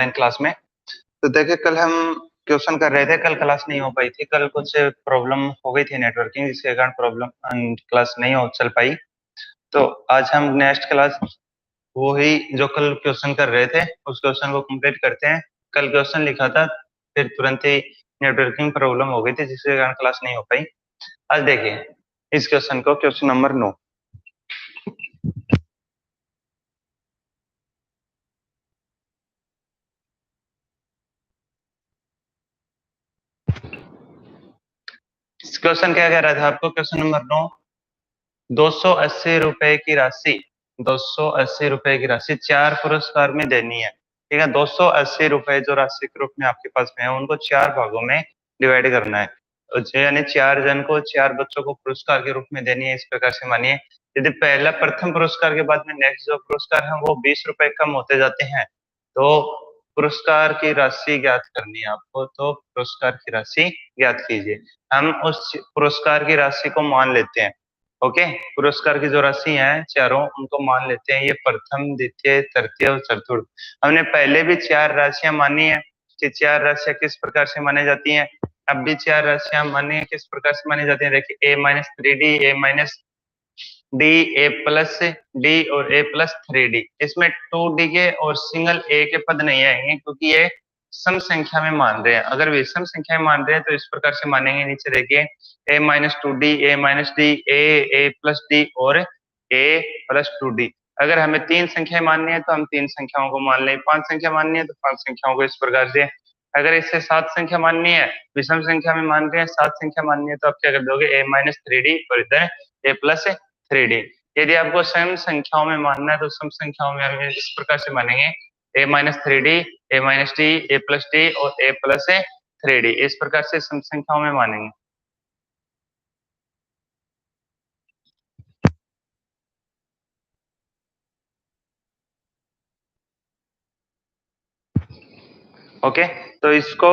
Online class में। तो देखिए कल हम क्वेश्चन कर रहे थे, कल क्लास नहीं हो पाई थी, कल कुछ प्रॉब्लम हो गई थी नेटवर्किंग, जिसके कारण प्रॉब्लम क्लास नहीं हो चल पाई। तो आज हम नेक्स्ट क्लास वो ही जो कल क्वेश्चन कर रहे थे उस क्वेश्चन को कंप्लीट करते हैं। कल क्वेश्चन लिखा था, फिर तुरंत ही नेटवर्किंग प्रॉब्लम हो गई थी जिसके कारण क्लास नहीं हो पाई। आज देखिए इस क्वेश्चन को, क्वेश्चन नंबर 9। इस क्वेश्चन क्या कह रहा था आपको, क्वेश्चन नंबर 9, 280 रुपए की राशि, 280 रुपए की राशि 4 पुरस्कार में देनी है। ठीक है, 280 रुपए जो राशि के रूप में आपके पास में है उनको 4 भागों में डिवाइड करना है, यानी 4 जन को, 4 बच्चों को पुरस्कार के रूप में देनी है। इस प्रकार से मानिए, यदि पहला प्रथम पुरस्कार के बाद में नेक्स्ट जो पुरस्कार है वो 20 रुपए कम होते जाते हैं, तो पुरस्कार की राशि ज्ञात करनी है आपको। तो पुरस्कार की राशि ज्ञात कीजिए। हम उस पुरस्कार की राशि को मान लेते हैं। ओके, पुरस्कार की जो राशि है चारों, उनको मान लेते हैं। ये प्रथम, द्वितीय, तृतीय और चतुर्थ। हमने पहले भी 4 राशियां मानी है कि 4 राशियां किस प्रकार से मानी जाती हैं। अब भी 4 राशियां मानी किस प्रकार से मानी जाती है। देखिए a-3d, a-d, a+d और a+3d। इसमें 2d के और सिंगल a के पद नहीं आएंगे क्योंकि ये सम संख्या में मान रहे हैं। अगर विषम संख्या में मान रहे हैं तो इस प्रकार से मानेंगे। नीचे देखिए a-2d, a-d, a+d और a+2d। अगर हमें 3 संख्याएं माननी है तो हम 3 संख्याओं को मान लें, 5 संख्या माननी है तो 5 संख्याओं को, इस प्रकार से। अगर इससे 7 संख्या माननी है, विषम संख्या में मान रहे हैं, 7 संख्या माननी है, तो आप क्या कर दोगे, a-3d और इधर a+3d। यदि आपको सम संख्याओं में मानना है तो सम संख्याओं में हम इस प्रकार से मानेंगे, a-3d, a-d, a+d और a+3d। इस प्रकार से सम संख्याओं में मानेंगे। ओके, तो इसको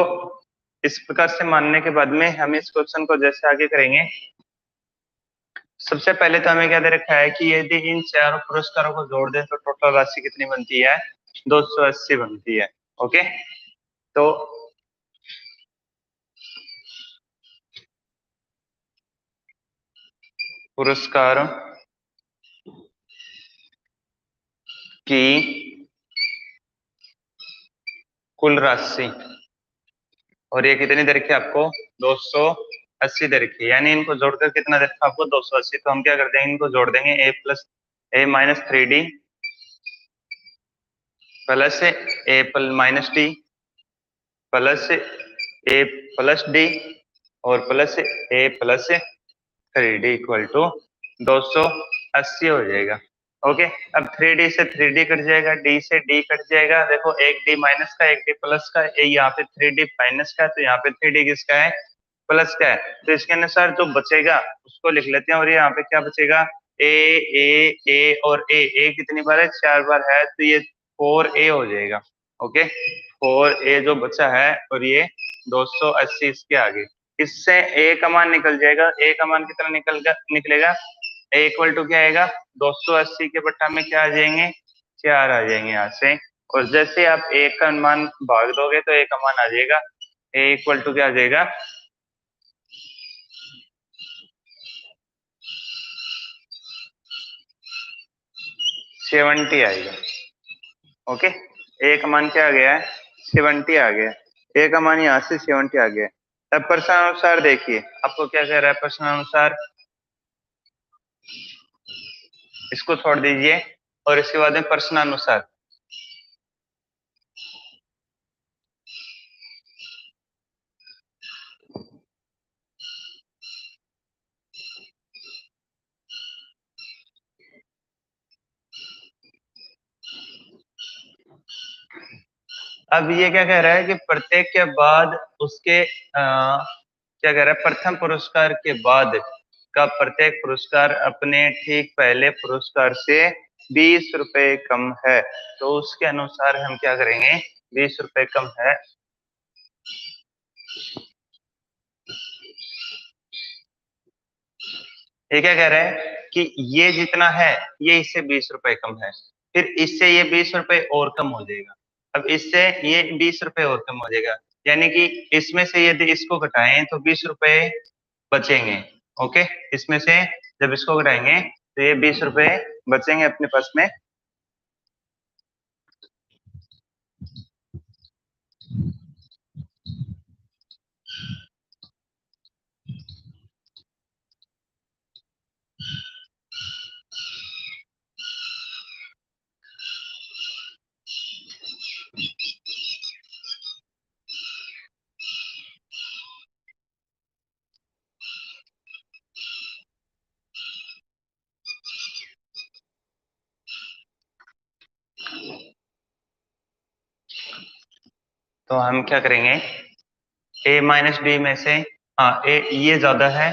इस प्रकार से मानने के बाद में हम इस क्वेश्चन को जैसे आगे करेंगे। सबसे पहले तो हमें क्या दे रखा है कि यदि इन चारों पुरस्कारों को जोड़ दें तो टोटल राशि कितनी बनती है, 280 बनती है। ओके, तो पुरस्कारों की कुल राशि, और ये कितनी दे रखी है आपको, 280 दे रखी है, यानी इनको जोड़कर कितना दे रखा आपको, 280। तो हम क्या कर देंगे, इनको जोड़ देंगे, a-3d plus a-d plus a+d और प्लस a+3d इक्वल टू 280 हो जाएगा। ओके, अब 3d से 3d कट जाएगा, d से d कट जाएगा। देखो एक d माइनस का, एक d प्लस का, यहाँ पे 3d माइनस का है तो यहाँ पे 3d किसका है, प्लस का है। तो इसके अनुसार जो बचेगा उसको लिख लेते हैं। और यहाँ पे क्या बचेगा, a और a कितनी बार है, 4 बार है, तो ये 4a हो जाएगा। ओके, 4a जो बचा है, और ये 280 इसके आगे। इससे a का मान निकल जाएगा। a का मान कितना निकलेगा, a इक्वल टू क्या आएगा, 280 के बट्टा में क्या आ जाएंगे, 4 आ जाएंगे यहाँ से। और जैसे आप a का मान भाग दोगे तो a का मान आ जाएगा, a इक्वल टू क्या आ जाएगा, 70 आएगा। ओके, a का मान क्या आ गया है, 70 आ गया। a का मान यहाँ से 70 आ गया। अब प्रश्नानुसार देखिए आपको क्या कह रहा है। प्रश्नानुसार इसको छोड़ दीजिए और इसके बाद में प्रश्नानुसार। अब ये क्या कह रहा है कि प्रत्येक के बाद उसके क्या कह रहा है, प्रथम पुरस्कार के बाद का प्रत्येक पुरस्कार अपने ठीक पहले पुरस्कार से 20 रुपए कम है। तो उसके अनुसार हम क्या करेंगे, 20 रुपए कम है। ये क्या कह रहा है कि ये जितना है ये इससे 20 रुपए कम है, फिर इससे ये 20 रुपए और कम हो जाएगा। अब इससे ये 20 रुपए और कम हो जाएगा, यानी कि इसमें से यदि इसको घटाएं तो 20 रुपए बचेंगे। ओके, इसमें से जब इसको घटाएंगे तो ये 20 रुपए बचेंगे अपने पास में। तो हम क्या करेंगे, ए माइनस बी में से, हाँ ए ये ज्यादा है,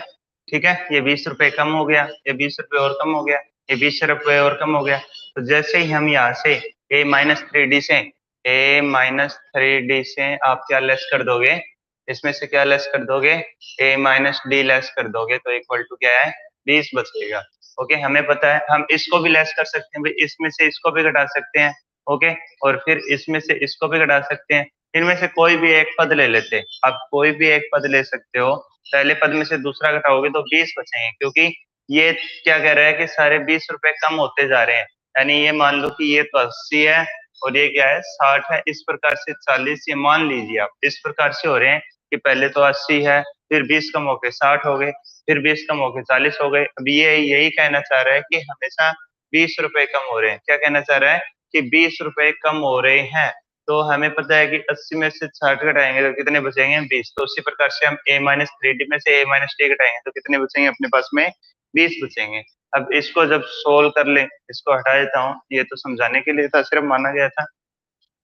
ठीक है, ये 20 रुपए कम हो गया, ये 20 रुपए और कम हो गया, ये 20 रुपए और कम हो गया। तो जैसे ही हम यहाँ से ए माइनस थ्री डी से, ए माइनस थ्री डी से आप क्या लेस कर दोगे, इसमें से क्या लेस कर दोगे, ए माइनस डी लेस कर दोगे, तो इक्वल टू क्या है, 20 बचेगा। ओके, हमें पता है हम इसको भी लेस कर सकते हैं भाई, इसमें से इसको भी घटा सकते हैं। ओके, और फिर इसमें से इसको भी घटा सकते हैं। इनमें से कोई भी एक पद ले लेते हैं, आप कोई भी एक पद ले सकते हो, पहले पद में से दूसरा घटाओगे तो 20 बचेंगे, क्योंकि ये क्या कह रहा है कि सारे 20 रुपए कम होते जा रहे हैं, यानी ये मान लो कि ये तो 80 है और ये क्या है 60 है, इस प्रकार से 40, ये मान लीजिए आप इस प्रकार से हो रहे हैं कि पहले तो 80 है, फिर 20 कम होके 60 हो गए, फिर 20 कम होके 40 हो गए। अब ये यही कहना चाह रहा है कि हमेशा 20 रुपए कम हो रहे हैं, क्या कहना चाह रहा है कि 20 रुपए कम हो रहे हैं। तो हमें पता है कि 80 में से 60 घटाएंगे तो कितने बचेंगे, 20। तो उसी प्रकार से हम ए माइनस थ्री डी में से ए माइनस डी घटाएंगे तो कितने बचेंगे अपने पास में, 20 बचेंगे। अब इसको जब सोल्व कर ले, इसको हटा देता हूँ, ये तो समझाने के लिए था, सिर्फ माना गया था।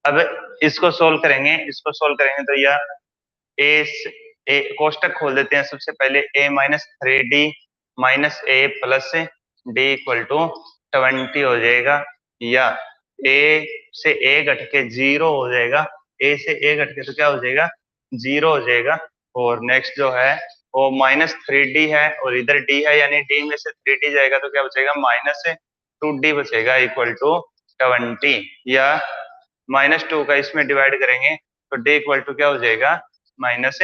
अब इसको सोल्व करेंगे, इसको सोल्व करेंगे तो यह ए, ए कोष्टक खोल देते हैं सबसे पहले, A minus three D minus A plus D equal to 20 हो जाएगा, या ए से ए घट के 0 हो जाएगा, ए से ए घट के तो क्या हो जाएगा, 0 हो जाएगा। और नेक्स्ट जो है वो माइनस थ्री डी है और इधर डी है, यानी डी में से थ्री डी जाएगा तो क्या बचेगा, माइनस टू डी बचेगा इक्वल टू 20, या माइनस टू का इसमें डिवाइड करेंगे तो डी इक्वल टू क्या हो जाएगा, minus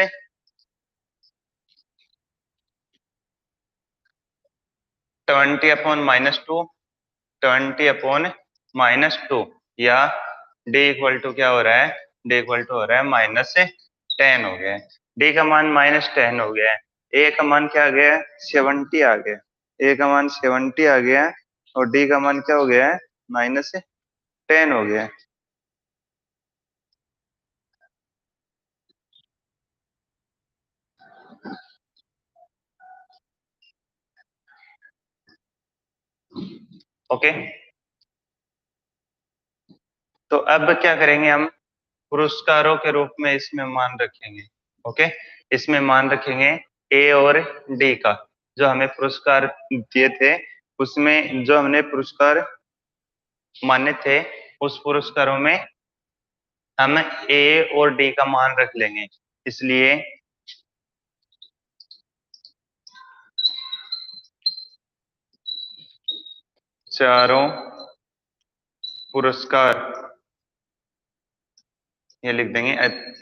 20 upon minus two, 20 upon minus two, या डी इक्वल टू क्या हो रहा है, डी इक्वल टू हो रहा है -10 हो गया है। डी का मान -10 हो गया है, ए का मान क्या आ गया है, 70 आ गया, ए का मान 70 आ गया है, और डी का मान क्या हो गया है, -10 हो गया है। ओके, तो अब क्या करेंगे हम, पुरस्कारों के रूप में इसमें मान रखेंगे। ओके, इसमें मान रखेंगे ए और डी का, जो हमें पुरस्कार दिए थे उसमें जो हमने पुरस्कार माने थे, उस पुरस्कारों में हम ए और डी का मान रख लेंगे। इसलिए चारों पुरस्कार, ये लिख देंगे,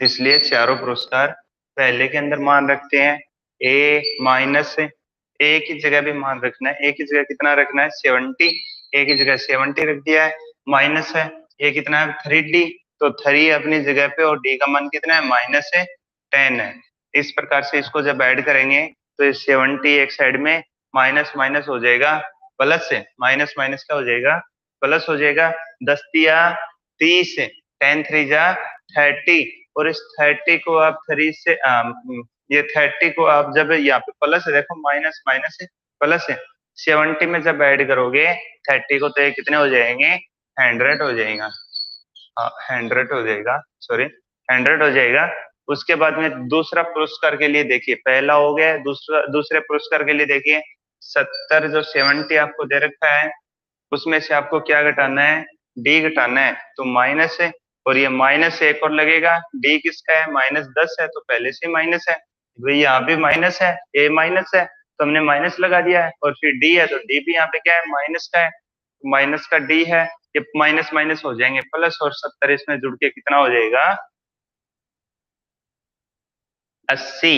इसलिए चारों पुरस्कार पहले के अंदर मान रखते हैं, ए माइनस ए की जगह भी मान रखना है, ए की जगह कितना रखना है, 70, ए की जगह 70 रख दिया है, माइनस है ये कितना है, 3D, तो 3 अपनी जगह पे और डी का मान कितना है, -10 है। इस प्रकार से इसको जब ऐड करेंगे तो 70 एक साइड में, माइनस माइनस हो जाएगा प्लस से, माइनस माइनस क्या हो जाएगा, प्लस हो जाएगा, 10 तिया 30, 10 3 जा 30, और इस 30 को आप 3 से ये 30 को आप जब यहाँ पे प्लस है, देखो माइनस माइनस है प्लस है, 70 में जब ऐड करोगे 30 को तो ये कितने हो जाएंगे, 100 हो जाएगा, 100 हो जाएगा, सॉरी 100 हो जाएगा। उसके बाद में दूसरा पुरस्कार के लिए देखिए, पहला हो गया, दूसरे पुरस्कार के लिए देखिए, 70 जो 70 आपको दे रखा है उसमें से आपको क्या घटाना है, डी घटाना है, तो माइनस है, और ये माइनस एक और लगेगा, डी किसका है, -10 है, तो पहले से माइनस है, भाई यहाँ भी माइनस है, ए माइनस है तो हमने माइनस लगा दिया है, और फिर डी है तो डी भी यहाँ पे क्या है, माइनस का है। माइनस का डी है, ये माइनस माइनस हो जाएंगे प्लस, और 70 इसमें जुड़ के कितना हो जाएगा 80।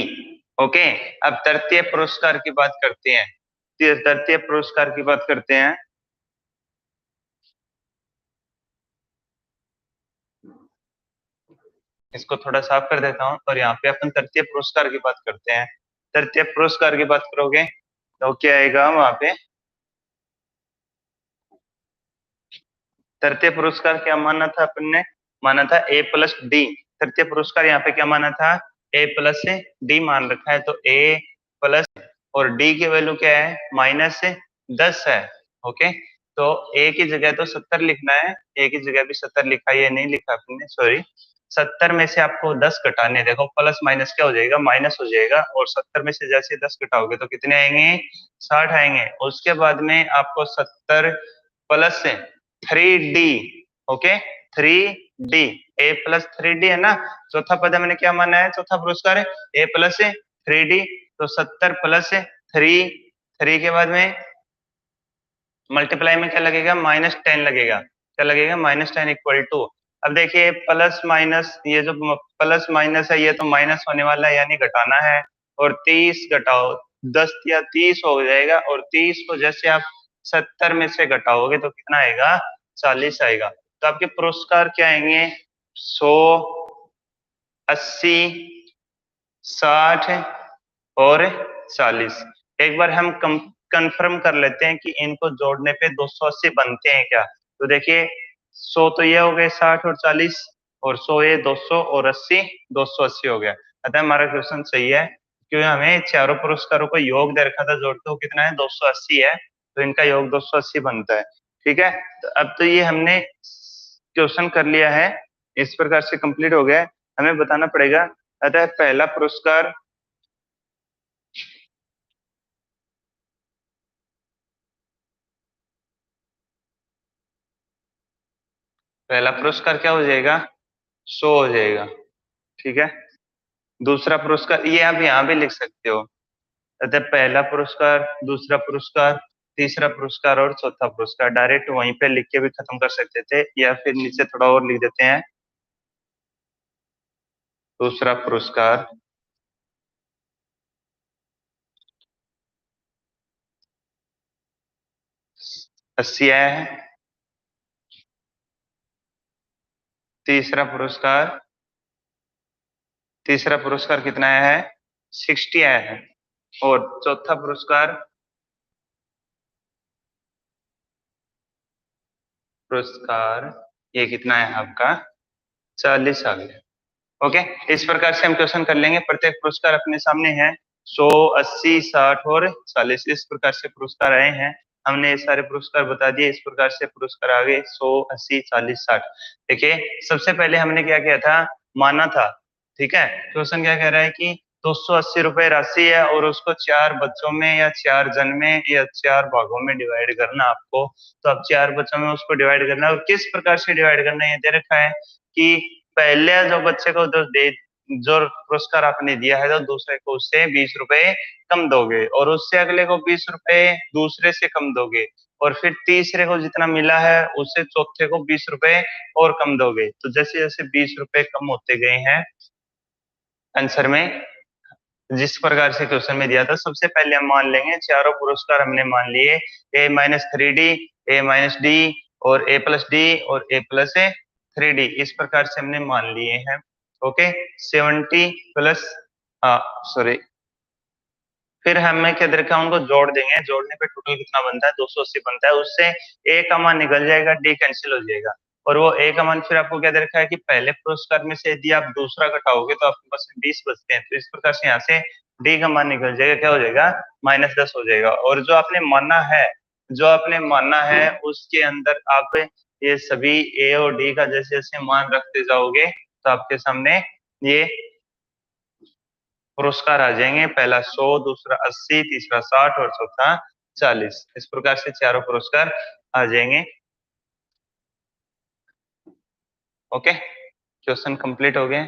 ओके, अब तृतीय पुरस्कार की बात करते हैं। तृतीय पुरस्कार की बात करते हैं। इसको थोड़ा साफ कर देता हूं, और यहाँ पे अपन तृतीय पुरस्कार की बात करते हैं। तृतीय पुरस्कार की बात करोगे तो क्या आएगा वहां पे, तृतीय पुरस्कार क्या माना था अपन ने, माना था ए प्लस डी। तृतीय पुरस्कार यहाँ पे क्या माना था, ए प्लस डी मान रखा है, तो ए प्लस, और डी की वैल्यू क्या है -10 है। ओके, तो ए की जगह तो 70 लिखना है, ए की जगह भी 70 लिखा है, ये नहीं लिखा आपने, सॉरी। 70 में से आपको 10 घटाने, देखो प्लस माइनस क्या हो जाएगा, माइनस हो जाएगा, और 70 में से जैसे 10 घटाओगे तो कितने आएंगे 60 आएंगे। उसके बाद में आपको 70 प्लस 3D, ओके 3D, ए प्लस 3D है ना, चौथा पद मैंने क्या माना है, चौथा पुरस्कार है ए प्लस 3D, तो 70 प्लस 3 के बाद में मल्टीप्लाई में क्या लगेगा -10 लगेगा, क्या लगेगा -10 इक्वल टू। अब देखिए प्लस माइनस, ये जो प्लस माइनस है ये तो माइनस होने वाला है, यानी घटाना है, और 30 घटाओ 10 या 30 हो जाएगा, और 30 को जैसे आप 70 में से घटाओगे तो कितना आएगा 40 आएगा। तो आपके पुरस्कार क्या आएंगे 100, 80, 60 और 40। एक बार हम कंफर्म कर लेते हैं कि इनको जोड़ने पे 280 बनते हैं क्या। तो देखिए 100 तो ये हो गए 60 और 40, और 100 ये 200 और 80 280 हो गया। अतः हमारा क्वेश्चन सही है, क्योंकि हमें चारों पुरस्कारों को योग दे रखा था, जोड़ते हो कितना है 280 है, तो इनका योग 280 बनता है। ठीक है, तो अब तो ये हमने क्वेश्चन कर लिया है, इस प्रकार से कंप्लीट हो गया है। हमें बताना पड़ेगा, अतः पहला पुरस्कार, पहला पुरस्कार क्या हो जाएगा 100 हो जाएगा। ठीक है, दूसरा पुरस्कार ये आप यहाँ भी लिख सकते हो, अतः पहला पुरस्कार, दूसरा पुरस्कार, तीसरा पुरस्कार और चौथा पुरस्कार डायरेक्ट वहीं पे लिख के भी खत्म कर सकते थे, या फिर नीचे थोड़ा और लिख देते हैं, दूसरा पुरस्कार, 80 आया है, तीसरा पुरस्कार, तीसरा पुरस्कार कितना आया है 60 आया है, और चौथा पुरस्कार, पुरस्कार ये कितना है आपका 40 आ गया। ओके, इस प्रकार से हम क्वेश्चन कर लेंगे। प्रत्येक पुरस्कार अपने सामने है, 100, 80, 60 और 40, इस प्रकार से पुरस्कार आए हैं। हमने ये सारे पुरस्कार बता दिए, इस प्रकार से पुरस्कार आ गए 100, 80, 40, 60। देखिए सबसे पहले हमने क्या किया था, माना था। ठीक है, क्वेश्चन क्या कह रहा है कि 280 रुपए राशि है, और उसको 4 बच्चों में या 4 जन में या 4 भागों में डिवाइड करना आपको। तो अब 4 बच्चों में उसको डिवाइड करना है, और किस प्रकार से डिवाइड करना है ये दे रखा है कि पहले जो बच्चे को जो पुरस्कार आपने दिया है, तो दूसरे को उससे 20 रुपए कम दोगे, और उससे अगले को 20 रुपए दूसरे से कम दोगे, और फिर तीसरे को जितना मिला है उससे चौथे को 20 रुपए और कम दोगे। तो जैसे जैसे 20 रुपए कम होते गए हैं आंसर में, जिस प्रकार से क्वेश्चन में दिया था, सबसे पहले हम मान लेंगे चारों पुरस्कार हमने मान लिए, A-3D, A-D और A+D और A+3D, इस प्रकार से हमने मान लिए हैं। ओके, 70 प्लस, सॉरी, फिर हमें क्या दे रखा है, उनको जोड़ देंगे, जोड़ने पे टोटल कितना बनता है 280 बनता है, उससे ए का मान निकल जाएगा, डी कैंसिल हो जाएगा, और वो ए का मान फिर आपको क्या दे रखा है कि पहले पुरस्कार में से यदि आप दूसरा घटाओगे तो आपके पास 20 बचते हैं, तो इस प्रकार से यहाँ से डी का मान निकल जाएगा, क्या हो जाएगा -10 हो जाएगा। और जो आपने माना है, जो आपने माना है उसके अंदर आप ये सभी ए और डी का जैसे जैसे मान रखते जाओगे तो आपके सामने ये पुरस्कार आ जाएंगे, पहला 100, दूसरा 80, तीसरा 60 और चौथा 40, इस प्रकार से चारों पुरस्कार आ जाएंगे। ओके, क्वेश्चन कंप्लीट हो गए।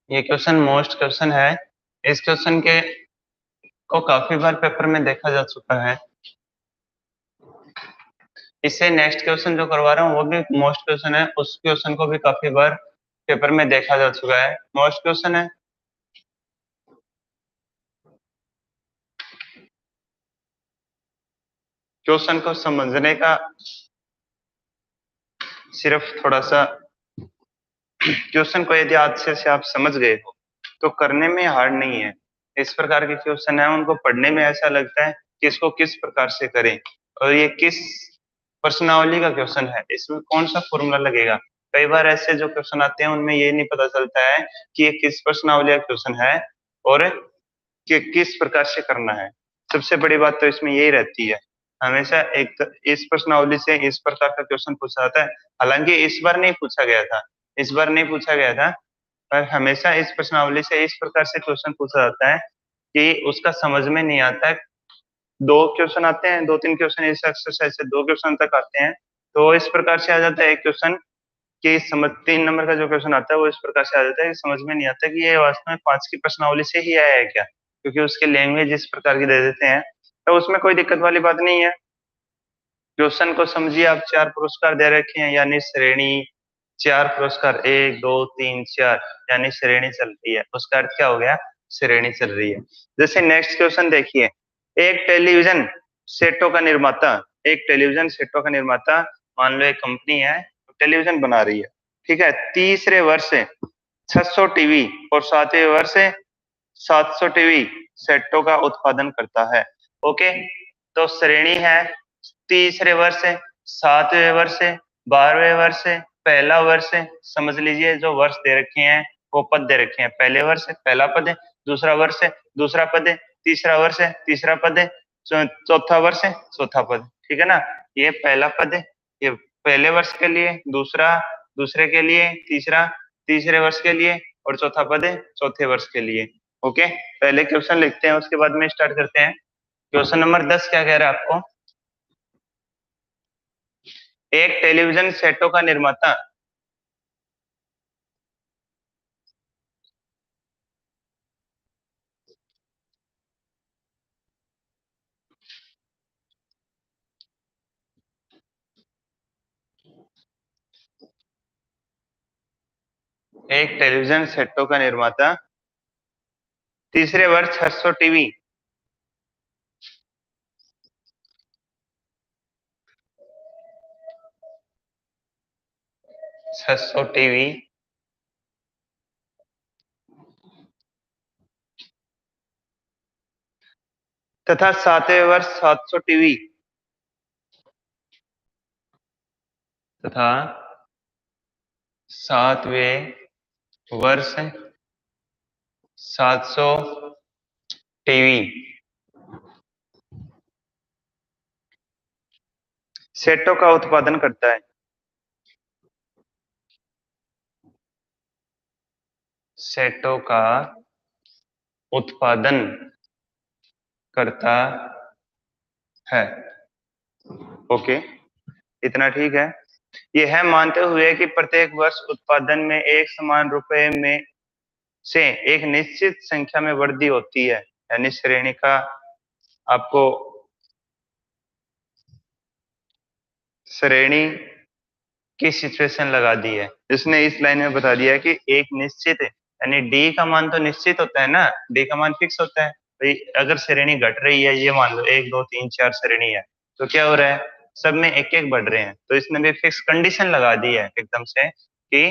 ये क्वेश्चन मोस्ट क्वेश्चन है। इस क्वेश्चन के को काफी बार पेपर में देखा जा चुका है। इससे नेक्स्ट क्वेश्चन जो करवा रहा हूँ वो भी मोस्ट क्वेश्चन है, उस क्वेश्चन को भी काफी बार पेपर में देखा जा चुका है, मोस्ट क्वेश्चन है। क्वेश्चन को समझने का सिर्फ थोड़ा सा, क्वेश्चन को यदि अच्छे से आप समझ गए हो तो करने में हार्ड नहीं है। इस प्रकार के क्वेश्चन है उनको पढ़ने में ऐसा लगता है कि इसको किस प्रकार से करें और ये किस प्रश्नावली का क्वेश्चन है, इसमें कौन सा फॉर्मूला लगेगा। कई बार ऐसे जो क्वेश्चन आते हैं उनमें ये नहीं पता चलता है कि ये किस प्रश्नावली का क्वेश्चन है और कि किस प्रकार से करना है। सबसे बड़ी बात तो इसमें यही रहती है, हमेशा एक इस प्रश्नावली से इस प्रकार का क्वेश्चन पूछा जाता है। हालांकि इस बार नहीं पूछा गया था, इस बार नहीं पूछा गया था, पर हमेशा इस प्रश्नावली से इस प्रकार से क्वेश्चन पूछा जाता है कि उसका समझ में नहीं आता। दो क्वेश्चन आते हैं, दो तीन क्वेश्चन इस एक्सरसाइज से दो क्वेश्चन तक आते हैं, तो इस प्रकार से आ जाता है एक क्वेश्चन कि समझ 3 नंबर का जो क्वेश्चन आता है वो इस प्रकार से आ जाता है कि समझ में नहीं आता कि ये वास्तव में 5 की प्रश्नावली से ही आया है क्या, क्योंकि उसके लैंग्वेज इस प्रकार की दे देते हैं। तो उसमें कोई दिक्कत वाली बात नहीं है। क्वेश्चन को समझिए आप, 4 पुरस्कार दे रखे हैं यानी श्रेणी, 4 पुरस्कार 1 2 3 4 यानी श्रेणी चल रही है, उसका अर्थ क्या हो गया, श्रेणी चल रही है। जैसे नेक्स्ट क्वेश्चन देखिए, एक टेलीविजन सेटों का निर्माता, एक टेलीविजन सेटों का निर्माता, मान लो एक कंपनी है टेलीविजन बना रही है, ठीक है, तीसरे वर्ष 600 टीवी और 7वें वर्ष 700 टीवी सेटों का उत्पादन करता है। ओके, तो श्रेणी है तीसरे वर्ष, 7वें वर्ष, 12वें वर्ष, पहला वर्ष। समझ लीजिए जो वर्ष दे रखे हैं वो पद दे रखे हैं, पहले वर्ष पहला पद है, दूसरा वर्ष दूसरा पद है, तीसरा वर्ष तीसरा पद है, चौथा वर्ष चौथा पद, ठीक है ना। ये पहला पद है, ये पहले वर्ष के लिए, दूसरा दूसरे के लिए, तीसरा तीसरे वर्ष के लिए और चौथा पद है चौथे वर्ष के लिए। ओके, पहले क्वेश्चन लिखते हैं उसके बाद में स्टार्ट करते हैं। क्वेश्चन नंबर 10 क्या कह रहा है आपको, एक टेलीविजन सेटों का निर्माता, एक टेलीविजन सेटों का निर्माता, तीसरे वर्ष 600 टीवी, 600 टीवी तथा 7वें वर्ष 700 टीवी तथा 7वें वर्ष 700 टीवी सेटों का उत्पादन करता है, सेटों का उत्पादन करता है। ओके, इतना ठीक है। यह है मानते हुए कि प्रत्येक वर्ष उत्पादन में एक समान रुपए में से एक निश्चित संख्या में वृद्धि होती है, यानी श्रेणी का आपको श्रेणी की सिचुएशन लगा दी है। इसने इस लाइन में बता दिया है कि एक निश्चित है, यानी डी का मान तो निश्चित होता है ना, डी का मान फिक्स होता है भाई। अगर श्रेणी घट रही है, ये मान लो 1 2 3 4 श्रेणी है, तो क्या हो रहा है, सब में एक एक बढ़ रहे हैं, तो इसने भी फिक्स कंडीशन लगा दी है एकदम से कि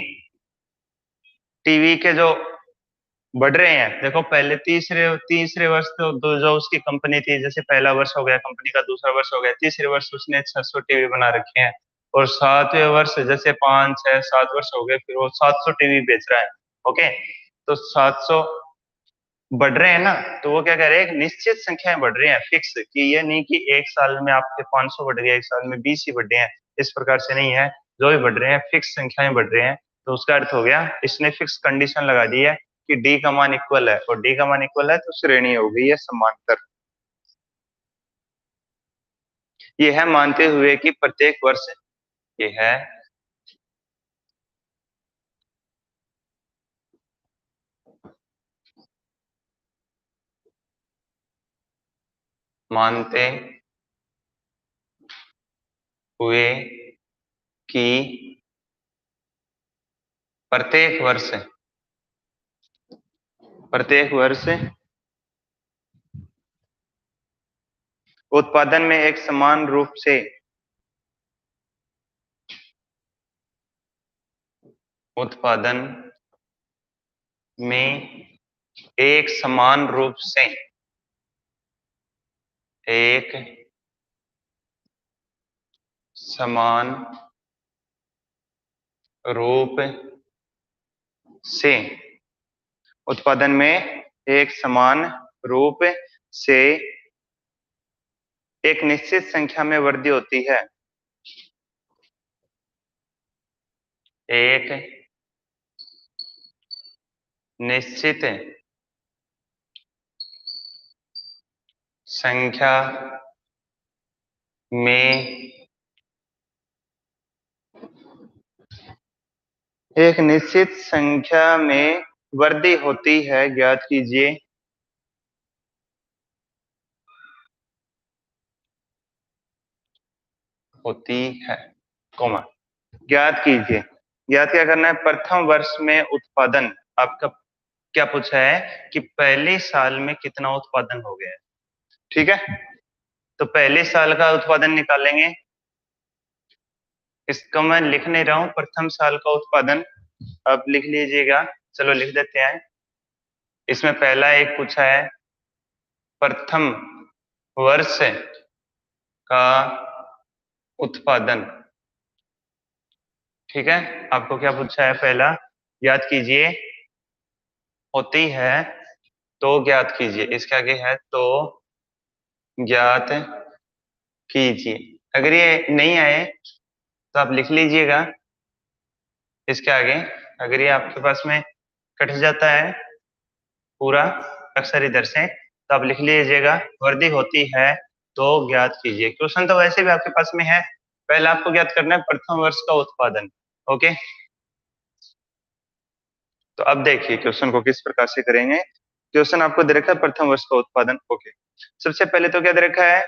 टीवी के जो बढ़ रहे हैं, देखो पहले तीसरे तीसरे वर्ष तो जो उसकी कंपनी थी, जैसे पहला वर्ष हो गया कंपनी का, दूसरा वर्ष हो गया, तीसरे वर्ष उसने 600 टीवी बना रखे हैं, और 7वें वर्ष जैसे 5 6 7 वर्ष हो गए फिर वो 700 टीवी बेच रहा है। ओके, तो 700 बढ़ रहे हैं ना, तो वो क्या कह रहे हैं, एक निश्चित संख्या में बढ़ रहे हैं फिक्स, कि ये नहीं कि एक साल में आपके 500 बढ़ गए, एक साल में 20 ही बढ़ रहे हैं, इस प्रकार से नहीं है, जो भी बढ़ रहे हैं फिक्स संख्या में बढ़ रहे हैं। तो उसका अर्थ हो गया, इसने फिक्स कंडीशन लगा दी है कि डी का मान इक्वल है, और डी का मान इक्वल है तो श्रेणी हो गई है समांतर। ये है मानते हुए कि प्रत्येक वर्ष, ये है मानते हुए कि प्रत्येक वर्ष उत्पादन में एक समान रूप से उत्पादन में एक समान रूप से एक समान रूप से उत्पादन में एक समान रूप से एक निश्चित संख्या में वृद्धि होती है। एक निश्चित संख्या में एक निश्चित संख्या में वृद्धि होती है, ज्ञात कीजिए। होती है, कॉमा, ज्ञात कीजिए। ज्ञात क्या करना है? प्रथम वर्ष में उत्पादन। आपका क्या पूछा है कि पहले साल में कितना उत्पादन हो गया है, ठीक है। तो पहले साल का उत्पादन निकालेंगे। इसको मैं लिख नहीं रहा हूं, प्रथम साल का उत्पादन आप लिख लीजिएगा। चलो लिख देते हैं। इसमें पहला एक पूछा है प्रथम वर्ष का उत्पादन, ठीक है। आपको क्या पूछा है? पहला याद कीजिए, होती है तो ज्ञात कीजिए। इसके आगे है तो ज्ञात कीजिए। अगर ये नहीं आए तो आप लिख लीजिएगा इसके आगे। अगर ये आपके पास में कट जाता है पूरा अक्षर इधर से, तो आप लिख लीजिएगा वृद्धि होती है तो ज्ञात कीजिए। क्वेश्चन तो वैसे भी आपके पास में है। पहले आपको ज्ञात करना है प्रथम वर्ष का उत्पादन। ओके, तो अब देखिए क्वेश्चन को किस प्रकार से करेंगे। क्वेश्चन आपको दे रखा है प्रथम वर्ष का उत्पादन। ओके, सबसे पहले तो क्या दे रखा है?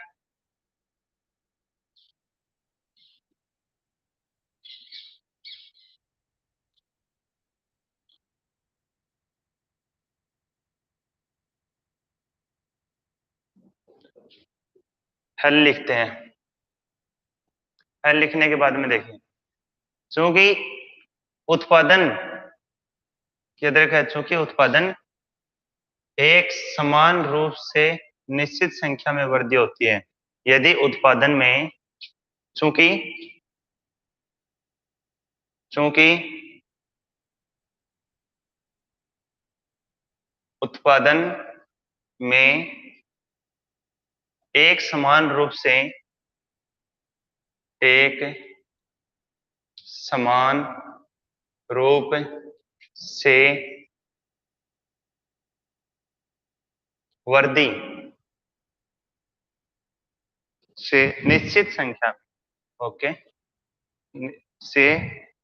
हल लिखते हैं। हल लिखने के बाद में देखिए, चूंकि उत्पादन क्या दे रखा है? चूंकि उत्पादन एक समान रूप से निश्चित संख्या में वृद्धि होती है। यदि उत्पादन में चूंकि चूंकि उत्पादन में एक समान रूप से एक समान रूप से वृद्धि से निश्चित संख्या, ओके, से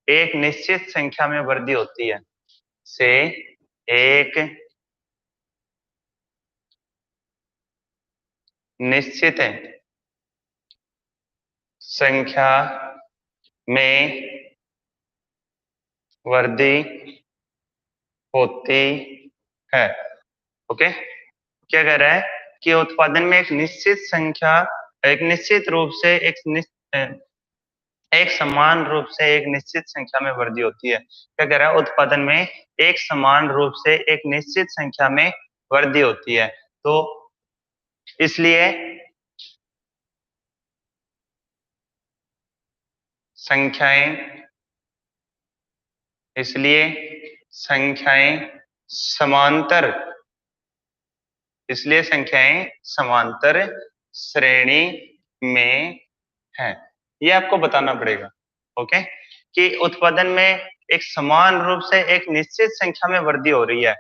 एक निश्चित संख्या में वृद्धि होती है। से एक निश्चित संख्या में वृद्धि होती है। ओके, क्या कह रहा है कि उत्पादन में एक निश्चित संख्या, एक निश्चित रूप से एक समान रूप से एक निश्चित संख्या में वृद्धि होती है। क्या कह रहा है? उत्पादन में एक समान रूप से एक निश्चित संख्या में वृद्धि होती है। तो इसलिए संख्याएं इसलिए संख्याएं समांतर इसलिए संख्याएं समांतर श्रेणी में है। ये आपको बताना पड़ेगा, ओके, कि उत्पादन में एक समान रूप से एक निश्चित संख्या में वृद्धि हो रही है।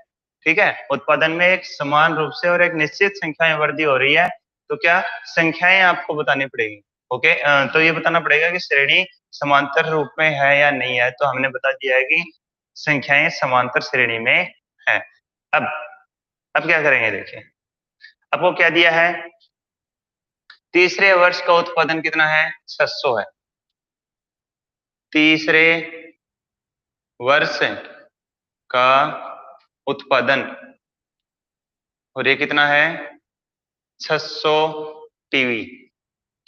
ठीक है, उत्पादन में एक समान रूप से और एक निश्चित संख्या में वृद्धि हो रही है। तो क्या संख्याएं आपको बतानी पड़ेगी। ओके, तो ये बताना पड़ेगा कि श्रेणी समांतर रूप में है या नहीं है। तो हमने बता दिया है कि संख्याएं समांतर श्रेणी में है। अब क्या करेंगे? देखिए, आपको क्या दिया है? तीसरे वर्ष का उत्पादन कितना है? 600 है। तीसरे वर्ष का उत्पादन, और ये कितना है? 600 टीवी।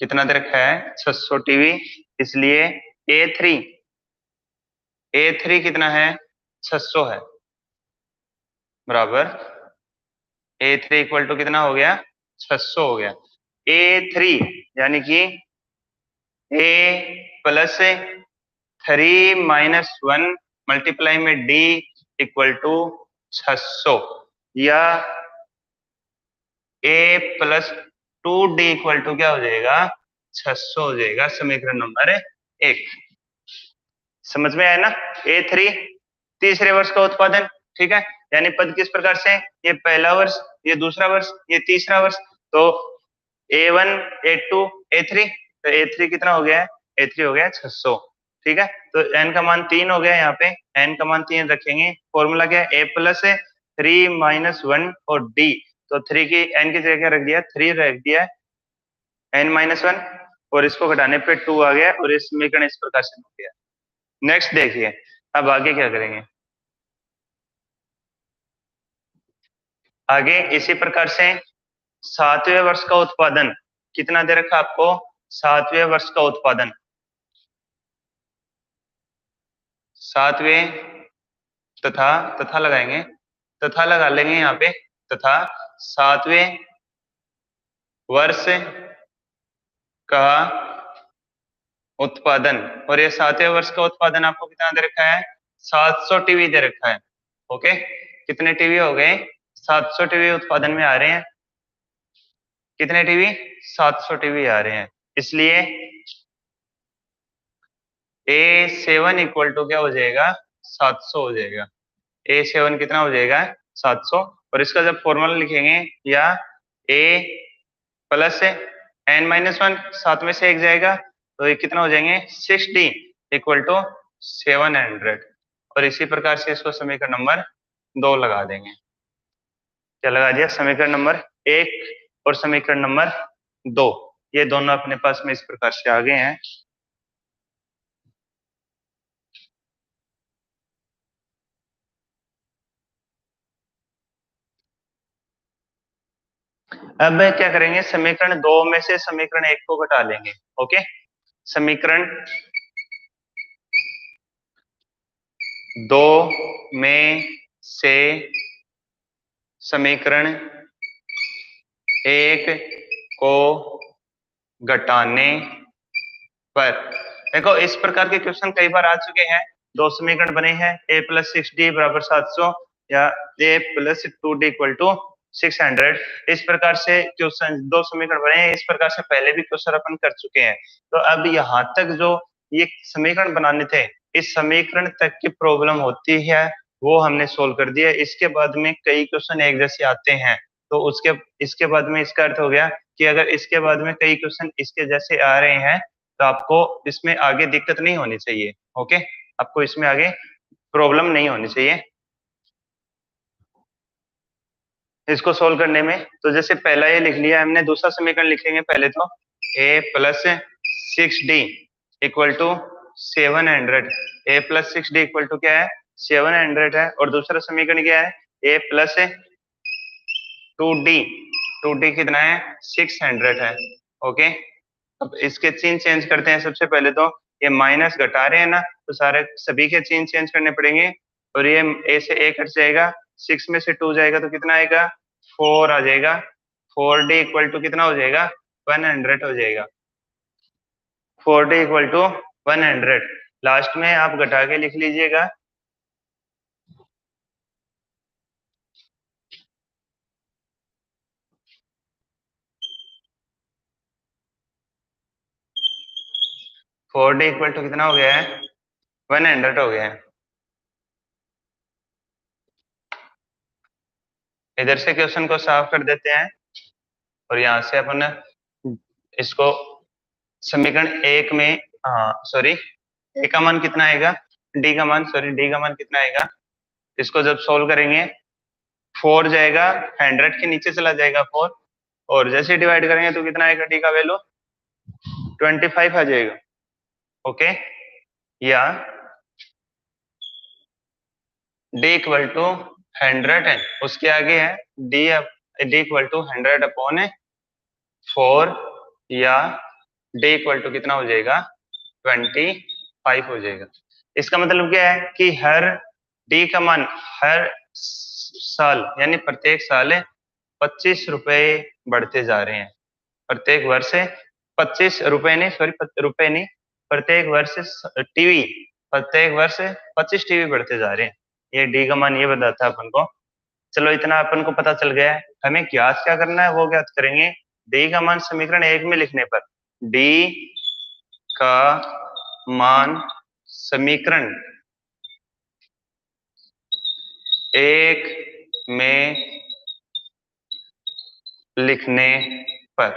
कितना दे रखा है? 600 टीवी। इसलिए ए थ्री कितना है? 600 है, बराबर ए3 इक्वल टू कितना हो गया? 600 हो गया। ए3 यानी कि A+3 - 1 मल्टीप्लाई में D इक्वल टू 600, या A+2D इक्वल टू क्या हो जाएगा? 600 हो जाएगा, समीकरण नंबर 1। समझ में आया ना? A3 तीसरे वर्ष का उत्पादन, ठीक है। यानी पद किस प्रकार से? ये पहला वर्ष, ये दूसरा वर्ष, ये तीसरा वर्ष। तो A1 A2 A3, तो A3 कितना हो गया है? A3 हो गया 600, ठीक है। तो n का मान 3 हो गया, यहाँ पे n का मान 3 रखेंगे। फॉर्मूला क्या है? A+3 - 1 और D, तो 3 की n की जगह क्या रख दिया? 3 रख दिया, n-1, और इसको घटाने पे 2 आ गया, और इस समीकरण इस प्रकार से हो गया। नेक्स्ट देखिए, अब आगे क्या करेंगे। आगे इसी प्रकार से 7वें वर्ष का उत्पादन कितना दे रखा आपको? 7वें वर्ष का उत्पादन, 7वें तथा लगाएंगे, तथा लगा लेंगे यहाँ पे, तथा 7वें वर्ष का उत्पादन, और ये 7वें वर्ष का उत्पादन आपको कितना दे रखा है? 700 टीवी दे रखा है। ओके, कितने टीवी हो गए? 700 टीवी उत्पादन में आ रहे हैं। कितने टीवी? 700 टीवी आ रहे हैं। इसलिए A7 इक्वल टू क्या हो जाएगा? 700 हो जाएगा। A7 कितना हो जाएगा? 700, और इसका जब फॉर्मूला लिखेंगे, या A+n-1 सात में से एक जाएगा, तो ये कितना हो जाएंगे? 6D इक्वल टू 700, और इसी प्रकार से इसको समीकरण नंबर 2 लगा देंगे। क्या लगा दिया? समीकरण नंबर 1 और समीकरण नंबर 2, ये दोनों अपने पास में इस प्रकार से आ गए हैं। अब क्या करेंगे? समीकरण 2 में से समीकरण 1 को घटा लेंगे। ओके, समीकरण 2 में से समीकरण 1 को घटाने पर, देखो इस प्रकार के क्वेश्चन कई बार आ चुके हैं। दो समीकरण बने हैं, A+6D = 700, या A+2D = 600। इस प्रकार से क्वेश्चन, दो समीकरण बने हैं, इस प्रकार से पहले भी क्वेश्चन अपन कर चुके हैं। तो अब यहाँ तक जो ये समीकरण बनाने थे, इस समीकरण तक की प्रॉब्लम होती है, वो हमने सोल्व कर दिया। इसके बाद में कई क्वेश्चन एक जैसे आते हैं, तो उसके इसके बाद में इसका अर्थ हो गया कि अगर इसके बाद में कई क्वेश्चन इसके जैसे आ रहे हैं, तो आपको इसमें आगे दिक्कत नहीं होनी चाहिए। ओके, आपको इसमें आगे प्रॉब्लम नहीं होनी चाहिए इसको सोल्व करने में। तो जैसे पहला ये लिख लिया हमने, दूसरा समीकरण लिखेंगे पहले तो, A+6D = 700। A+6D = क्या है? 700 है। और दूसरा समीकरण क्या है? A+2D कितना है? 600 है। ओके, अब इसके चिन्ह चेंज करते हैं। सबसे पहले तो ये माइनस घटा रहे हैं ना, तो सारे सभी के चिन्ह चेंज करने पड़ेंगे, और ये ए से ए कट जाएगा, 6 में से 2 जाएगा तो कितना आएगा? 4 आ जाएगा। 4D = कितना हो जाएगा? 100 हो जाएगा। 4D = 100। लास्ट में आप घटा के लिख लीजिएगा। फोर डी इक्वल टू कितना हो गया है? 100 हो गया है। इधर से क्वेश्चन को साफ कर देते हैं, और यहाँ से अपन इसको समीकरण 1 में, हाँ सॉरी, ए का मान कितना आएगा? डी का मान, सॉरी डी का मान कितना आएगा? इसको जब सोल्व करेंगे, 4 जाएगा, 100 के नीचे चला जाएगा 4, और जैसे डिवाइड करेंगे तो कितना आएगा, डी का वैल्यू 25 आ जाएगा। ओके, या डी इक्वल टू 100 है, उसके आगे है डी, डी इक्वल टू 100/4, या डी इक्वल टू कितना हो जाएगा 25 हो जाएगा। इसका मतलब क्या है कि हर डी का मान हर साल यानी प्रत्येक साल 25 रुपए बढ़ते जा रहे हैं। प्रत्येक वर्ष 25 रुपए नहीं, सॉरी रुपए नहीं, प्रत्येक वर्ष टीवी, प्रत्येक वर्ष 25 टीवी बढ़ते जा रहे हैं। ये डी का मान ये बताता है अपन को। चलो इतना अपन को पता चल गया है। हमें ज्ञात क्या करना है, वो ज्ञात करेंगे डी का मान समीकरण 1 में लिखने पर। डी का मान समीकरण 1 में लिखने पर,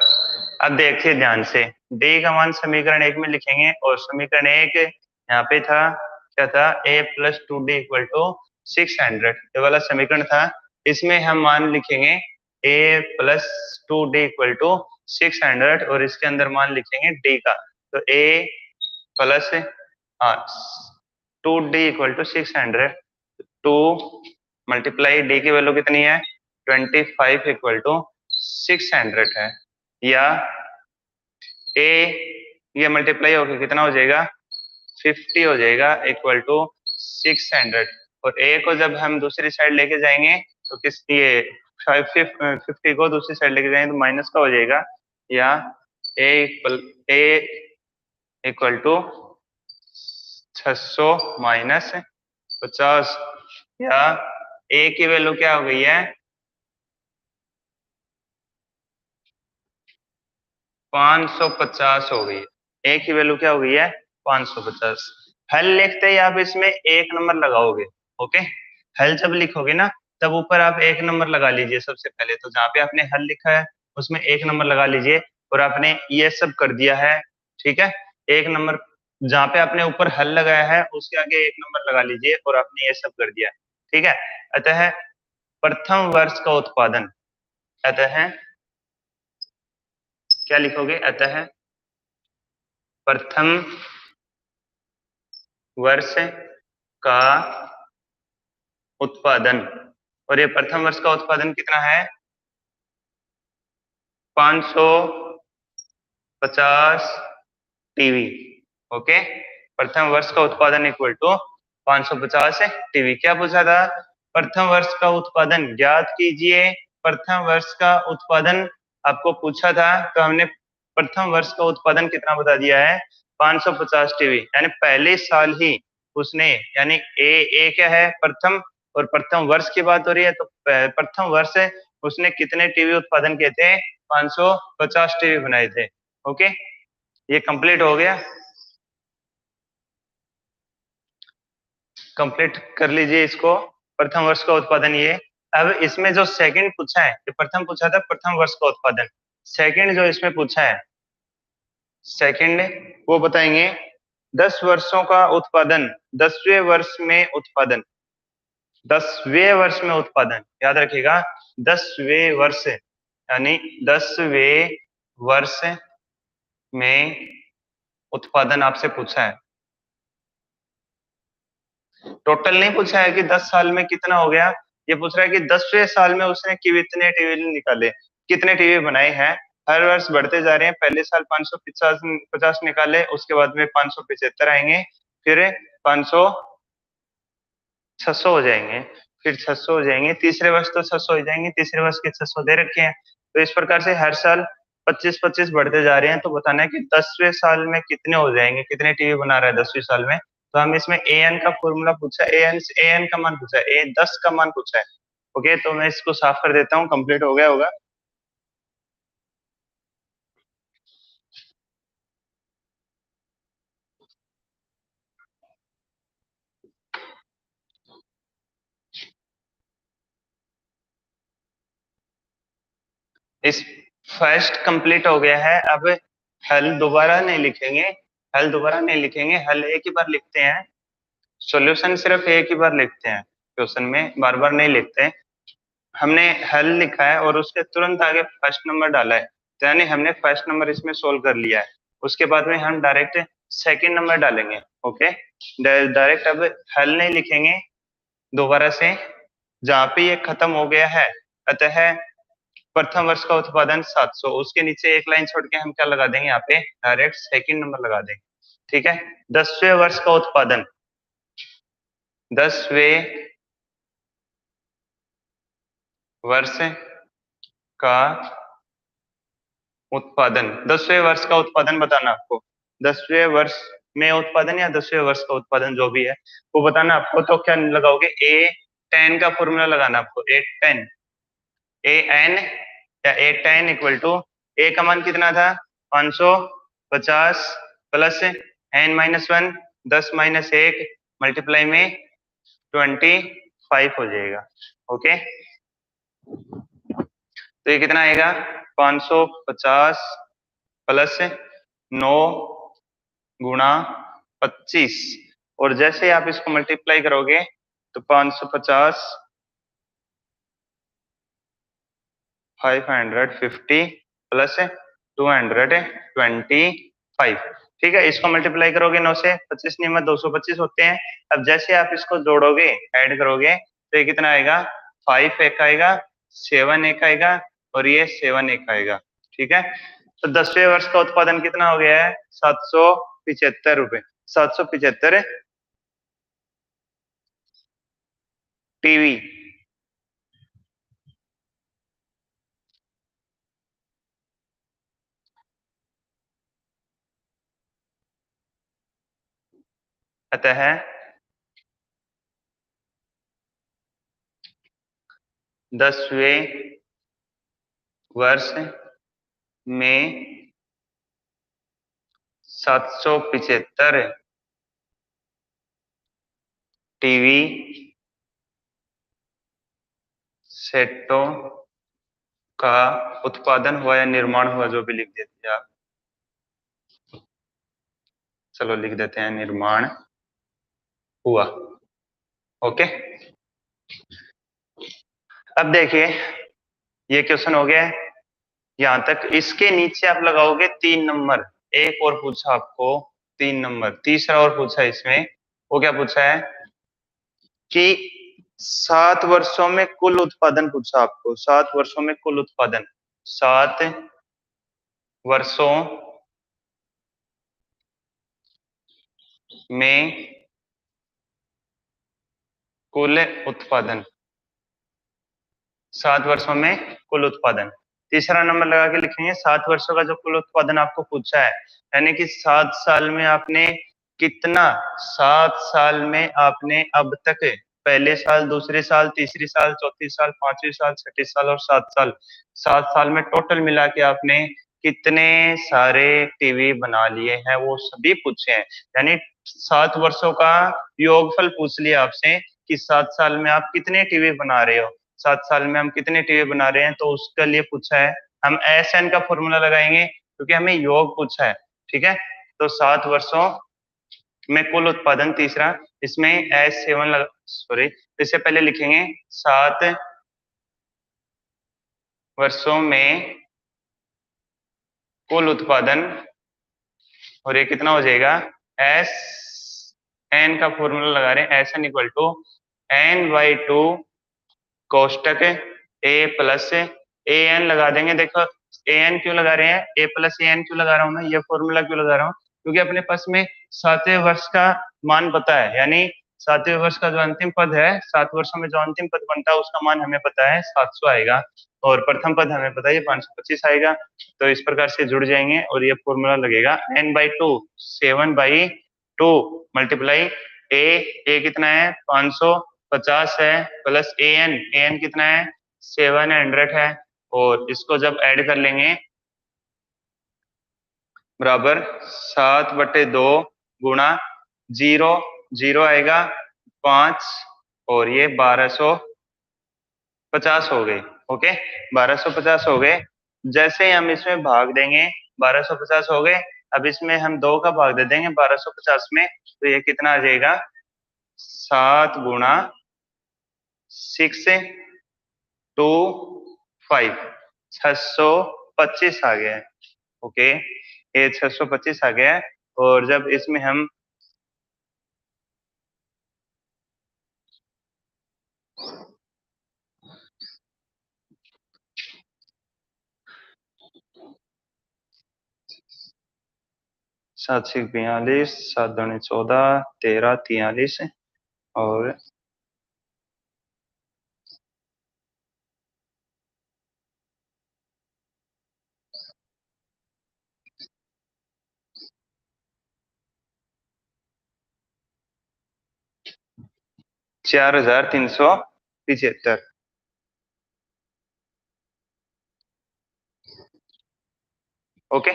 अब देखिए ध्यान से, डी का मान समीकरण 1 में लिखेंगे और समीकरण 1 यहाँ पे था, क्या था, a + 2d = 600, ये वाला समीकरण था। इसमें हम मान लिखेंगे a + 2d = 600 और इसके अंदर मान लिखेंगे d का, तो a plus 2d = 600, 2 multiply d की वैल्यू कितनी है 25 = 600 है, या a ये मल्टीप्लाई होकर कितना हो जाएगा 50 हो जाएगा इक्वल टू 600, और a को जब हम दूसरी साइड लेके जाएंगे तो किस ये 50 को दूसरी साइड लेके जाएंगे तो माइनस का हो जाएगा, या a इक्वल टू 600 - 50, या a की वैल्यू क्या हो गई है 550 हो गई है। a की वैल्यू क्या हो गई है 550। हल लिखते ही आप इसमें 1 नंबर लगाओगे। ओके, हल जब लिखोगे ना तब ऊपर आप 1 नंबर लगा लीजिए। सबसे पहले तो जहाँ पे आपने हल लिखा है उसमें 1 नंबर लगा लीजिए, और आपने ये सब कर दिया है, ठीक है। 1 नंबर जहाँ पे आपने ऊपर हल लगाया है उसके आगे 1 नंबर लगा लीजिए, और आपने ये सब कर दिया, ठीक है। अतः प्रथम वर्ष का उत्पादन, अतः क्या लिखोगे, अतः प्रथम वर्ष का उत्पादन, और ये प्रथम वर्ष का उत्पादन कितना है 550 टीवी। ओके, प्रथम वर्ष का उत्पादन इक्वल टू 550 टीवी। क्या पूछा था, प्रथम वर्ष का उत्पादन ज्ञात कीजिए। प्रथम वर्ष का उत्पादन आपको पूछा था, तो हमने प्रथम वर्ष का उत्पादन कितना बता दिया है 550 टीवी, यानी पहले साल ही उसने, यानी ए क्या है प्रथम, और प्रथम वर्ष की बात हो रही है तो प्रथम वर्ष उसने कितने टीवी उत्पादन किए थे 550 टीवी बनाए थे। ओके, ये कंप्लीट हो गया, कंप्लीट कर लीजिए इसको, प्रथम वर्ष का उत्पादन ये। अब इसमें जो सेकंड पूछा है, ये प्रथम पूछा था प्रथम वर्ष का उत्पादन, सेकंड जो इसमें पूछा है सेकंड वो बताएंगे 10 वर्षों का उत्पादन 10वें वर्ष में उत्पादन, 10वें वर्ष में उत्पादन, याद रखिएगा 10वें वर्ष, यानी 10वें वर्ष में उत्पादन आपसे पूछा है। टोटल नहीं पूछा है कि 10 साल में कितना हो गया, ये पूछ रहा है कि 10वें साल में उसने कितने टीवी निकाले, कितने टीवी बनाए हैं। हर वर्ष बढ़ते जा रहे हैं, पहले साल 550 निकाले, उसके बाद में 575 आएंगे, फिर 500 600 हो जाएंगे, फिर 600 हो जाएंगे, तीसरे वर्ष तो 600 हो जाएंगे, तीसरे वर्ष के 600 दे रखे हैं। तो इस प्रकार से हर साल 25-25 बढ़ते जा रहे हैं। तो बताना है कि 10वें साल में कितने हो जाएंगे, कितने टीवी बना रहा है 10वीं साल में। तो हम इसमें an का फॉर्मूला पूछा, an का मान पूछा है, 10 का मान पूछा है। ओके, तो मैं इसको साफ कर देता हूँ, कंप्लीट हो गया होगा। इस फर्स्ट कंप्लीट हो गया है। अब हल दोबारा नहीं लिखेंगे, हल दोबारा नहीं लिखेंगे, हल एक ही बार लिखते हैं, सॉल्यूशन सिर्फ एक ही बार लिखते हैं, क्वेश्चन में बार बार नहीं लिखते। हमने हल लिखा है और उसके तुरंत आगे फर्स्ट नंबर डाला है, तो यानी हमने फर्स्ट नंबर इसमें सोल्व कर लिया है। उसके बाद में हम डायरेक्ट सेकंड नंबर डालेंगे। ओके, डायरेक्ट अब हल नहीं लिखेंगे दोबारा से, जहाँ पे ये खत्म हो गया है, अतः प्रथम वर्ष का उत्पादन 700, उसके नीचे एक लाइन छोड़ के हम क्या लगा देंगे, यहाँ पे डायरेक्ट सेकंड नंबर लगा देंगे। ठीक है, 10वें वर्ष का उत्पादन, 10वें वर्ष का उत्पादन, 10वें वर्ष का उत्पादन बताना आपको, 10वें वर्ष में उत्पादन या 10वें वर्ष का उत्पादन जो भी है वो बताना आपको। तो क्या लगाओगे, ए टेन का फॉर्मूला लगाना आपको, ए टेन, ए एन या a ten equal to, a का मान कितना था 550 plus n minus one, 10 minus एक मल्टीप्लाई में 25 हो जाएगा। ओके, तो ये कितना आएगा 550 प्लस 9 गुणा 25, और जैसे आप इसको मल्टीप्लाई करोगे तो 550 550 प्लस 225। ठीक है, इसको मल्टीप्लाई करोगे 9 से, 25 नियम 225 होते हैं। अब जैसे आप इसको जोड़ोगे, ऐड करोगे, तो ये कितना आएगा 5 एक आएगा, 7 एक आएगा, और ये 7 एक आएगा। ठीक है, तो 10वें वर्ष का उत्पादन कितना हो गया है 775 रुपए, 775 टीवी। अतः 10वें वर्ष में 775 टीवी सेटों का उत्पादन हुआ या निर्माण हुआ, जो भी लिख देते हैं आप, चलो लिख देते हैं निर्माण हुआ। ओके, अब देखिए ये क्वेश्चन हो गया है यहां तक। इसके नीचे आप लगाओगे 3 नंबर, एक और पूछा आपको 3 नंबर, तीसरा और पूछा इसमें। वो क्या पूछा है कि 7 वर्षों में कुल उत्पादन पूछा आपको, 7 वर्षों में कुल उत्पादन, 7 वर्षों में कुल उत्पादन, 7 वर्षों में कुल उत्पादन। तीसरा नंबर लगा के लिखेंगे 7 वर्षों का जो कुल उत्पादन आपको पूछा है, यानी कि 7 साल में आपने कितना, 7 साल में आपने अब तक पहले साल, दूसरे साल, तीसरी साल, चौथी साल, पांचवी साल, छठी साल और 7 साल, 7 साल में टोटल मिला के आपने कितने सारे टीवी बना लिए हैं, वो सभी पूछे हैं। यानी 7 वर्षों का योगफल पूछ लिया आपसे कि 7 साल में आप कितने टीवी बना रहे हो, 7 साल में हम कितने टीवी बना रहे हैं, तो उसके लिए पूछा है। हम एस एन का फॉर्मूला लगाएंगे क्योंकि हमें योग पूछा है। ठीक है, तो 7 वर्षों में कुल उत्पादन, तीसरा इसमें S7 लगा, सॉरी, इससे पहले लिखेंगे 7 वर्षों में कुल उत्पादन, और ये कितना हो जाएगा, एस एन का फॉर्मूला लगा रहे हैं, S N equal to N/2 कोष्टक ए प्लस ए एन लगा देंगे। देखो ए एन क्यों लगा रहे हैं, ए प्लस ए एन क्यों लगा रहा हूं मैं, ये फॉर्मूला क्यों लगा रहा हूँ, क्योंकि अपने पास में 7वें वर्ष का मान पता है, यानी 7वें वर्ष का जो अंतिम पद है, 7 वर्षों में जो अंतिम पद बनता है उसका मान हमें पता है 700 आएगा, और प्रथम पद हमें पता है 525 आएगा। तो इस प्रकार से जुड़ जाएंगे और ये फॉर्मूला लगेगा N/2, 7/2 मल्टीप्लाई ए कितना है 550 है, प्लस ए एन कितना है 700 है, और इसको जब ऐड कर लेंगे बराबर 7/2 गुणा 0, 0 आएगा 5, और ये 1250 हो गए। ओके, 1250 हो गए। जैसे ही हम इसमें भाग देंगे 1250 हो गए, अब इसमें हम 2 का भाग दे देंगे 1250 में, तो ये कितना आ जाएगा 7 गुणा 6 25, 625 आ गया है। ओके, ये 625 आ गया है। और जब इसमें हम 7 42, 7 दूनी 14, 13 43 और 4375। ओके,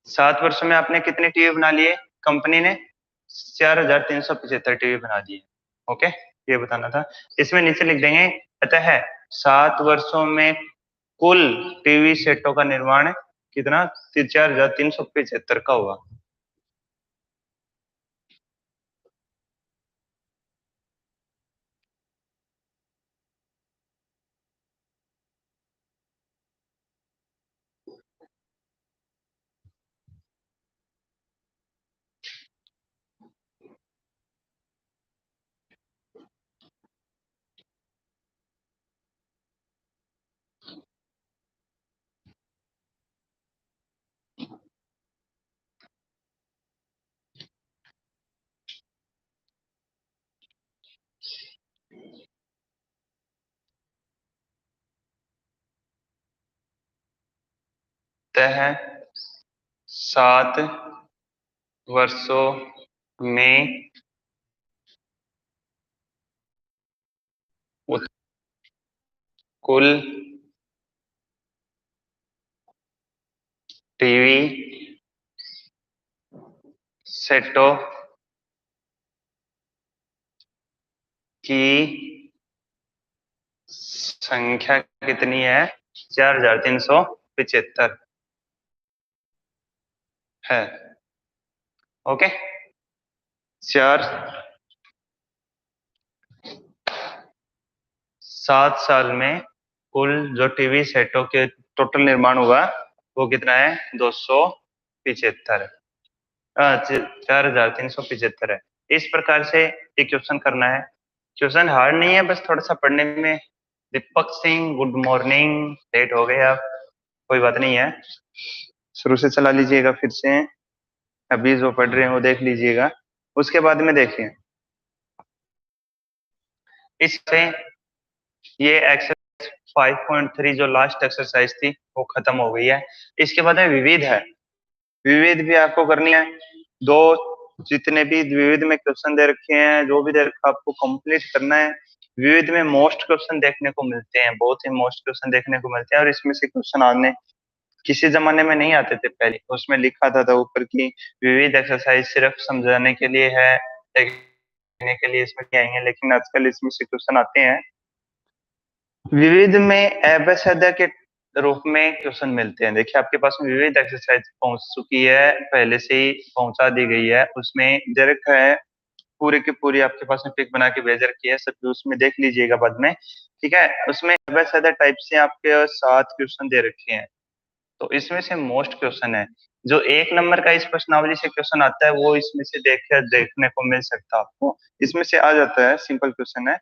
7 वर्षों में आपने कितने टीवी बना लिए? कंपनी ने 4375 टीवी बना दिए। ओके, ये बताना था। इसमें नीचे लिख देंगे, अतः 7 वर्षों में कुल टीवी सेटों का निर्माण कितना? 4375 का हुआ। अतः 7 वर्षों में कुल टीवी सेटों की संख्या कितनी है? 4375 है। ओके, चार 7 साल में कुल जो टीवी सेटों के टोटल निर्माण हुआ वो कितना है? 275, 4375 है। इस प्रकार से ये क्वेश्चन करना है। क्वेश्चन हार्ड नहीं है, बस थोड़ा सा पढ़ने में। Deepak Singh, good morning, late हो गए आप, कोई बात नहीं है, शुरू से चला लीजिएगा फिर से। अभी जो पढ़ रहे हैं वो देख लीजिएगा, उसके बाद में देखिए। इससे ये एक्सरसाइज 5.3 जो लास्ट एक्सरसाइज थी वो खत्म हो गई है। इसके बाद में विविध है। विविध भी आपको करनी है। दो, जितने भी विविध में क्वेश्चन दे रखे हैं, जो भी दे रखा आपको कंप्लीट करना है। विविध में मोस्ट क्वेश्चन देखने को मिलते हैं, बहुत ही मोस्ट क्वेश्चन देखने को मिलते हैं। और इसमें से क्वेश्चन आने किसी जमाने में नहीं आते थे पहले, उसमें लिखा था ऊपर की विविध एक्सरसाइज सिर्फ समझाने के लिए है, देखने के लिए इसमें क्या आएंगे, लेकिन आजकल इसमें से क्वेश्चन आते हैं। विविध में अबसद के रूप में क्वेश्चन मिलते हैं। देखिए आपके पास में विविध एक्सरसाइज पहुंच चुकी है, पहले से ही पहुंचा दी गई है, उसमें डायरेक्ट है पूरी की पूरी आपके पास में पिक बना के भेज रखी है, सब उसमें देख लीजिएगा बाद में। ठीक है, उसमें अबसद टाइप से आपके 7 क्वेश्चन दे रखे हैं। तो इसमें से मोस्ट क्वेश्चन है जो 1 नंबर का इस प्रश्नावली से क्वेश्चन आता है, वो इसमें से देखने को मिल सकता है आपको, इसमें से आ जाता है, सिंपल क्वेश्चन है।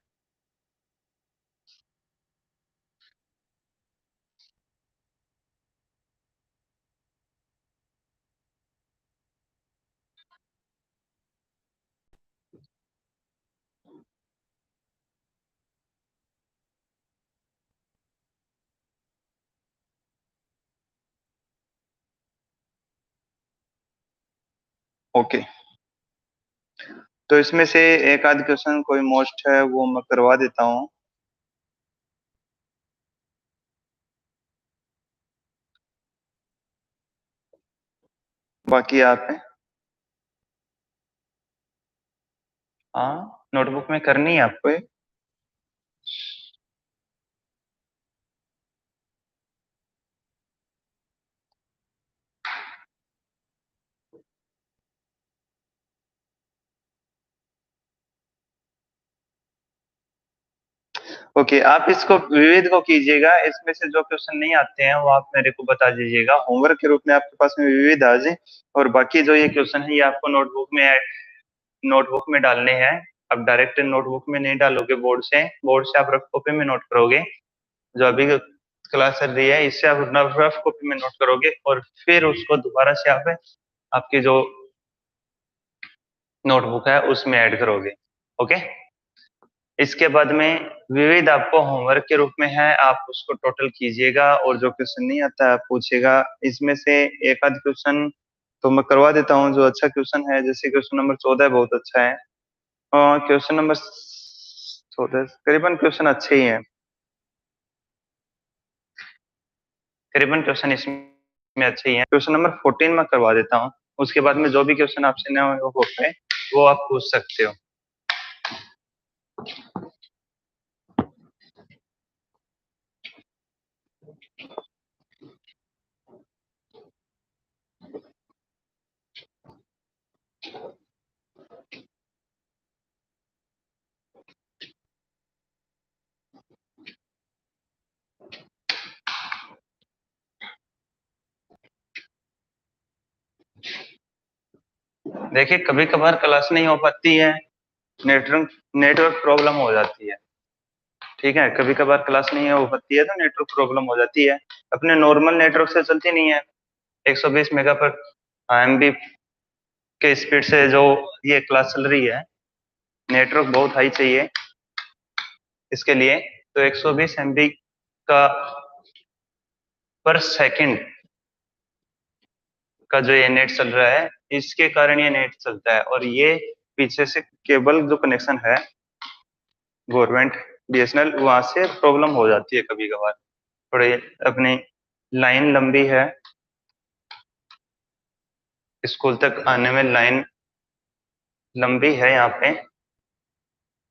ओके, तो इसमें से एक आध क्वेश्चन कोई मोस्ट है वो मैं करवा देता हूँ। बाकी आप है, हाँ नोटबुक में करनी है आपको ये। ओके, आप इसको विविध को कीजिएगा, इसमें से जो क्वेश्चन नहीं आते हैं वो आप मेरे को बता दीजिएगा, होमवर्क के रूप में आपके पास में विविध आ जाए। और बाकी जो ये क्वेश्चन है ये आपको नोटबुक में डालने हैं। अब डायरेक्ट नोटबुक में नहीं डालोगे, बोर्ड से आप रफ कॉपी में नोट करोगे। जो अभी क्लास चल रही है इससे आप रफ कॉपी में नोट करोगे और फिर उसको दोबारा से आप आपकी जो नोटबुक है उसमें ऐड करोगे। ओके, इसके बाद में विविध आपको होमवर्क के रूप में है, आप उसको टोटल कीजिएगा और जो क्वेश्चन नहीं आता है आप पूछिएगा। इसमें से एक आध क्वेश्चन तो मैं करवा देता हूँ, जो अच्छा क्वेश्चन है, जैसे क्वेश्चन नंबर 14 बहुत अच्छा है। क्वेश्चन नंबर 14 करीबन क्वेश्चन अच्छे ही हैं, करीबन क्वेश्चन इसमें अच्छे ही हैं। क्वेश्चन नंबर 14 मैं करवा देता हूँ, उसके बाद में जो भी क्वेश्चन आपसे ना हो पाए वो आप पूछ सकते हो। देखिए, कभी कभार क्लास नहीं हो पाती है, नेटवर्क नेटवर्क प्रॉब्लम हो जाती है। ठीक है, कभी कभार क्लास नहीं हो पाती है तो नेटवर्क प्रॉब्लम हो जाती है। अपने नॉर्मल नेटवर्क से चलती नहीं है, 120 मेगा पर एमबी के स्पीड से जो ये क्लास चल रही है, नेटवर्क बहुत हाई चाहिए इसके लिए। तो 120 एमबी का पर सेकंड का जो ये नेट चल रहा है, इसके कारण ये नेट चलता है। और ये पीछे से केबल जो कनेक्शन है गवर्नमेंट बीएसएनएल, वहां से प्रॉब्लम हो जाती है कभी कभार। थोड़ी अपनी लाइन लंबी है, स्कूल तक आने में लाइन लंबी है, यहाँ पे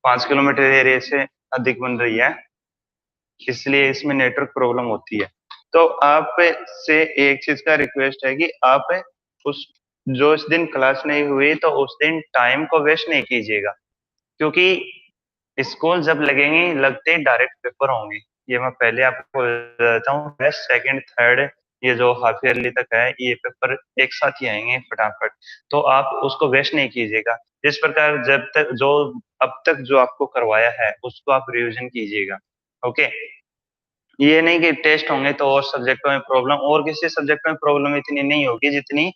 5 किलोमीटर एरिया से अधिक बन रही है, इसलिए इसमें नेटवर्क प्रॉब्लम होती है। तो आप से एक चीज का रिक्वेस्ट है कि आप उस जो इस दिन क्लास नहीं हुई तो उस दिन टाइम को वेस्ट नहीं कीजिएगा, क्योंकि स्कूल जब लगेंगे लगते ही डायरेक्ट पेपर होंगे। ये मैं पहले आपको बताता हूँ, फर्स्ट सेकंड थर्ड ये जो हाफ ईयरली तक है ये पेपर एक साथ ही आएंगे फटाफट। तो आप उसको वेस्ट नहीं कीजिएगा, जिस प्रकार जब तक जो अब तक जो आपको करवाया है उसको आप रिवीजन कीजिएगा। ओके, ये नहीं कि टेस्ट होंगे तो और सब्जेक्टों में प्रॉब्लम, और किसी सब्जेक्ट में प्रॉब्लम इतनी नहीं होगी जितनी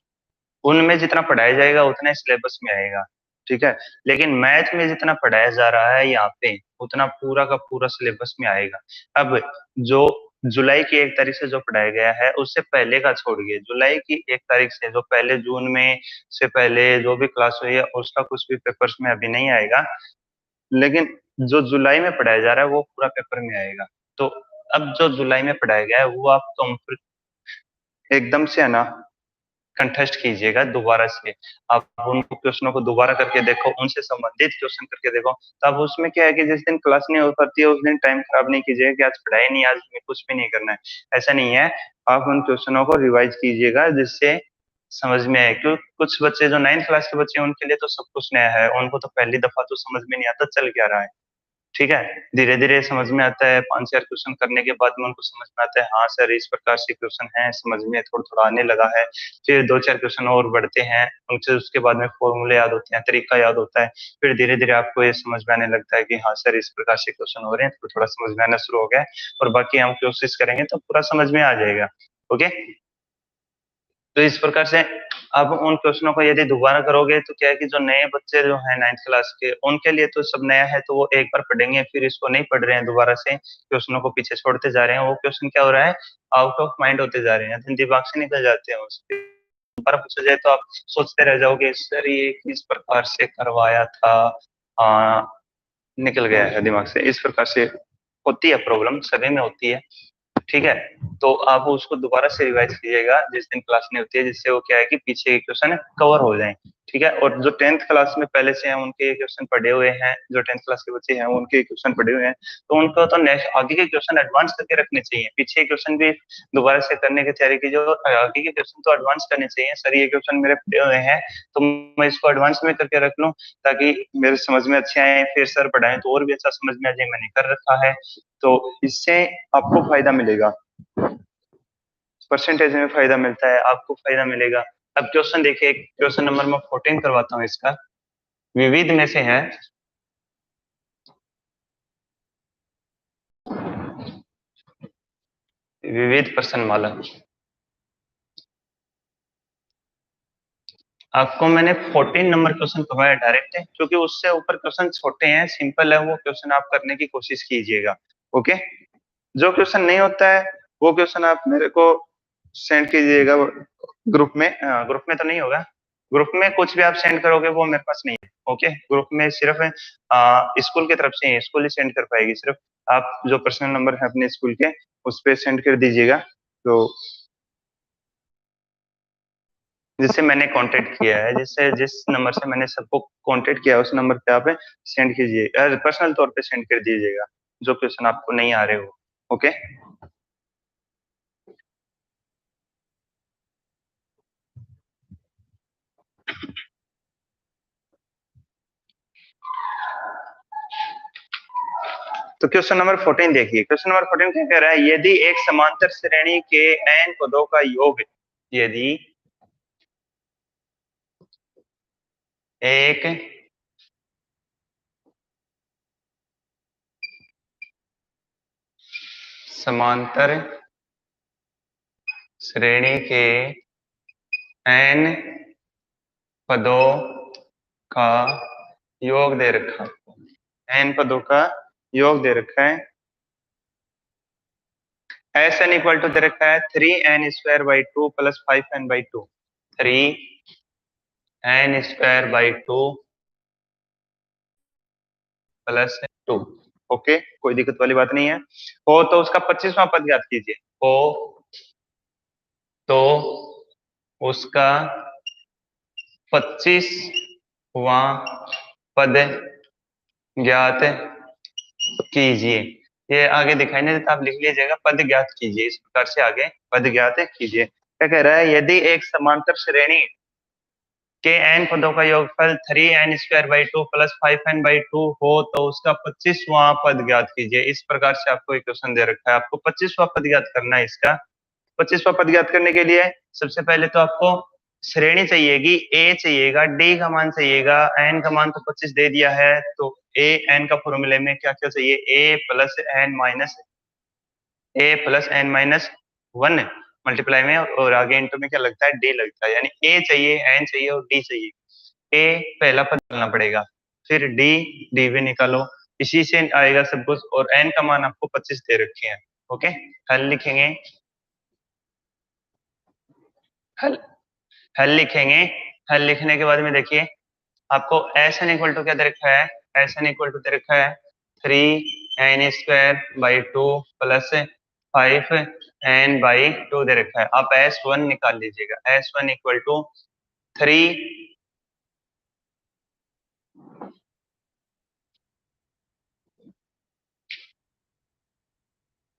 उनमें जितना पढ़ाया जाएगा उतना सिलेबस में आएगा। ठीक है, लेकिन मैथ में जितना पढ़ाया जा रहा है यहाँ पे उतना पूरा का पूरा सिलेबस में आएगा। अब जो जुलाई की 1 तारीख से जो पढ़ाया गया है उससे पहले का छोड़िए, जुलाई की 1 तारीख से जो पहले जून में से पहले जो भी क्लास हुई है उसका कुछ भी पेपर्स में अभी नहीं आएगा, लेकिन जो जुलाई में पढ़ाया जा रहा है वो पूरा पेपर में आएगा। तो अब जो जुलाई में पढ़ाया गया है वो आप एकदम से है ना कंटेस्ट कीजिएगा दोबारा से। आप उन क्वेश्चनों को दोबारा करके देखो, उनसे संबंधित क्वेश्चन करके देखो। तब उसमें क्या है कि जिस दिन क्लास नहीं हो पाती है उस दिन टाइम खराब नहीं कीजिएगा कि आज पढ़ाई नहीं, आज हमें कुछ भी नहीं करना है, ऐसा नहीं है। आप उन क्वेश्चनों को रिवाइज कीजिएगा जिससे समझ में आए, क्योंकि कुछ बच्चे जो 9th क्लास के बच्चे हैं उनके लिए तो सब कुछ नया है, उनको तो पहली दफा तो समझ में नहीं आता चल क्या रहा है। ठीक है, धीरे धीरे समझ में आता है, 5 4 क्वेश्चन करने के बाद में उनको समझ में आता है, हाँ सर इस प्रकार से क्वेश्चन है, समझ में थोड़ा थोड़ा आने लगा है। फिर 2 4 क्वेश्चन और बढ़ते हैं उनसे, उसके बाद में फॉर्मूले याद होते हैं, तरीका याद होता है। फिर धीरे धीरे आपको ये समझ में आने लगता है कि हाँ सर इस प्रकार से क्वेश्चन हो रहे हैं, तो थोड़ा समझ में आना शुरू हो गया है। और बाकी हम कोशिश करेंगे तो पूरा समझ में आ जाएगा। ओके, तो इस प्रकार से आप उन क्वेश्चनों को यदि दोबारा करोगे तो क्या है कि जो नए बच्चे जो हैं 9th क्लास के उनके लिए तो सब नया है, तो वो एक बार पढ़ेंगे फिर इसको नहीं पढ़ रहे हैं, दोबारा से क्वेश्चनों को पीछे छोड़ते जा रहे हैं। वो क्वेश्चन क्या हो रहा है, आउट ऑफ माइंड होते जा रहे हैं, दिमाग से निकल जाते हैं। उसके दोबारा पूछा जाए तो आप सोचते रह जाओगे सर ये किस प्रकार से करवाया था, आ, निकल गया है दिमाग से। इस प्रकार से होती है प्रॉब्लम, सभी में होती है। ठीक है, तो आप उसको दोबारा से रिवाइज कीजिएगा जिस दिन क्लास नहीं होती है, जिससे वो क्या है कि पीछे के क्वेश्चन कवर हो जाए। ठीक है। और जो 10th क्लास में पहले से हैं उनके क्वेश्चन पढ़े हुए हैं, जो 10th क्लास के बच्चे हैं उनके क्वेश्चन पढ़े हुए हैं, तो उनको तो नेक्स्ट आगे के क्वेश्चन एडवांस करके रखने चाहिए। पीछे क्वेश्चन भी दोबारा से करने की तैयारी की, जो आगे के क्वेश्चन तो एडवांस करने चाहिए। सर ये क्वेश्चन मेरे पढ़े हुए हैं तो मैं इसको एडवांस में करके रख लूं ताकि मेरे समझ में अच्छे आए, फिर सर पढ़ाएं तो और भी अच्छा समझ में आ जाए, मैंने कर रखा है। तो इससे आपको फायदा मिलेगा, परसेंटेज में फायदा मिलता है, आपको फायदा मिलेगा। अब क्वेश्चन देखिए, क्वेश्चन नंबर मैं 14 करवाता हूँ इसका। विविध में से है, विविध प्रश्नमाला। आपको मैंने 14 नंबर क्वेश्चन करवाया डायरेक्ट है, क्योंकि उससे ऊपर क्वेश्चन छोटे हैं, सिंपल है, वो क्वेश्चन आप करने की कोशिश कीजिएगा। ओके। जो क्वेश्चन नहीं होता है वो क्वेश्चन आप मेरे को सेंड कीजिएगा ग्रुप में। ग्रुप में तो नहीं होगा, ग्रुप में कुछ भी आप सेंड करोगे वो मेरे पास नहीं है। ओके। ग्रुप में सिर्फ स्कूल की तरफ से स्कूल ही सेंड कर पाएगी सिर्फ। आप जो पर्सनल नंबर है अपने स्कूल के उस पर सेंड कर दीजिएगा, तो जिससे मैंने कांटेक्ट किया है, जिससे जिस नंबर से मैंने सबको कांटेक्ट किया है उस नंबर पे आप सेंड कीजिए, पर्सनल तौर पे सेंड कर दीजिएगा जो क्वेश्चन आपको नहीं आ रहे हो। ओके। तो क्वेश्चन नंबर 14 देखिए, क्वेश्चन नंबर 14 क्या कह रहा है, यदि एक समांतर श्रेणी के n पदों का योग, यदि एक समांतर श्रेणी के n पदों का योग दे रखा है, n पदों का योग दे रखा है, एस एन इक्वल टू दे रखा है 3n² by 2 plus 5n/2, 3n² by 2 plus 2। Okay, कोई दिक्कत वाली बात नहीं है। हो तो उसका 25वां पद ज्ञात कीजिए। हो तो उसका 25वां पद ज्ञात कीजिए। ये आगे दिखाई नहीं देता, आप लिख लीजिएगा, पद ज्ञात कीजिए, इस प्रकार से आगे पद ज्ञात कीजिए। क्या कह रहा है, यदि एक समांतर श्रेणी के n पदों का योगफल 3n² बाई 2 प्लस 5n/2 हो तो उसका 25वां पद ज्ञात कीजिए। इस प्रकार से आपको एक क्वेश्चन दे रखा है, आपको 25वां पद ज्ञात करना है। इसका 25वां पद ज्ञात करने के लिए सबसे पहले तो आपको श्रेणी चाहिएगी, ए चाहिएगा, डी का मान चाहिएगा, एन का मान तो 25 दे दिया है, तो ए एन का फॉर्मूले में क्या क्या चाहिए, a plus n minus 1 multiply में, और आगे इंटू में क्या लगता है, डी लगता है, यानी ए चाहिए, एन चाहिए और डी चाहिए। ए पहला पद डालना पड़ेगा, फिर डी, डी भी निकालो, इसी से आएगा सब कुछ, और एन का मान आपको 25 दे रखे हैं। ओके। हल लिखेंगे, हल हल लिखेंगे। हल लिखने के बाद में देखिए, आपको एस एन इक्वल टू क्या दे रखा है, एस एन इक्वल टू दे रखा है 3n² बाई 2 प्लस 5n/2 दे रखा है। आप S1 निकाल लीजिएगा, S1 इक्वल टू 3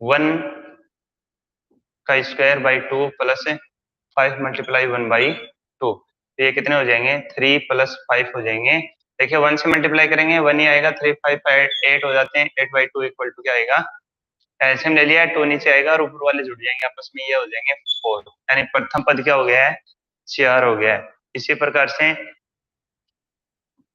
1 का² बाई 2 प्लस 5 × 1/2, तो ये कितने हो जाएंगे, 3 + 5 हो जाएंगे। देखिए 1 से मल्टीप्लाई करेंगे 1 ही आएगा, 3 5 8 हो जाते हैं, 8/2 इक्वल टू क्या आएगा, एलसीएम ले लिया है, 2 नीचे आएगा और ऊपर वाले जुड़ जाएंगे आपस में, ये हो जाएंगे 4, यानी प्रथम पद क्या हो गया है, 4 हो गया है। इसी प्रकार से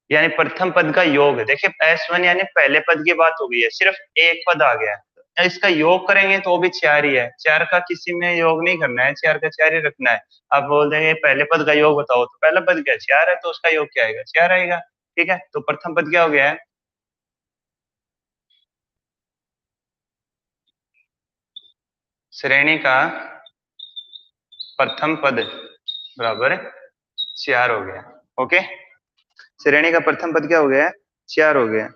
यानी प्रथम पद का योग, देखिए S1 यानी पहले पद की बात हो गई है, सिर्फ एक पद आ गया है, इसका योग करेंगे तो वो भी 4 ही है, 4 का किसी में योग नहीं करना है, 4 का 4 ही रखना है। आप बोल देंगे पहले पद का योग बताओ, तो पहला पद क्या 4 है, तो उसका योग क्या आएगा, 4 आएगा। ठीक है, तो प्रथम पद क्या हो गया है, श्रेणी का प्रथम पद बराबर 4 हो गया। ओके, श्रेणी का प्रथम पद क्या हो गया, 4 हो गया।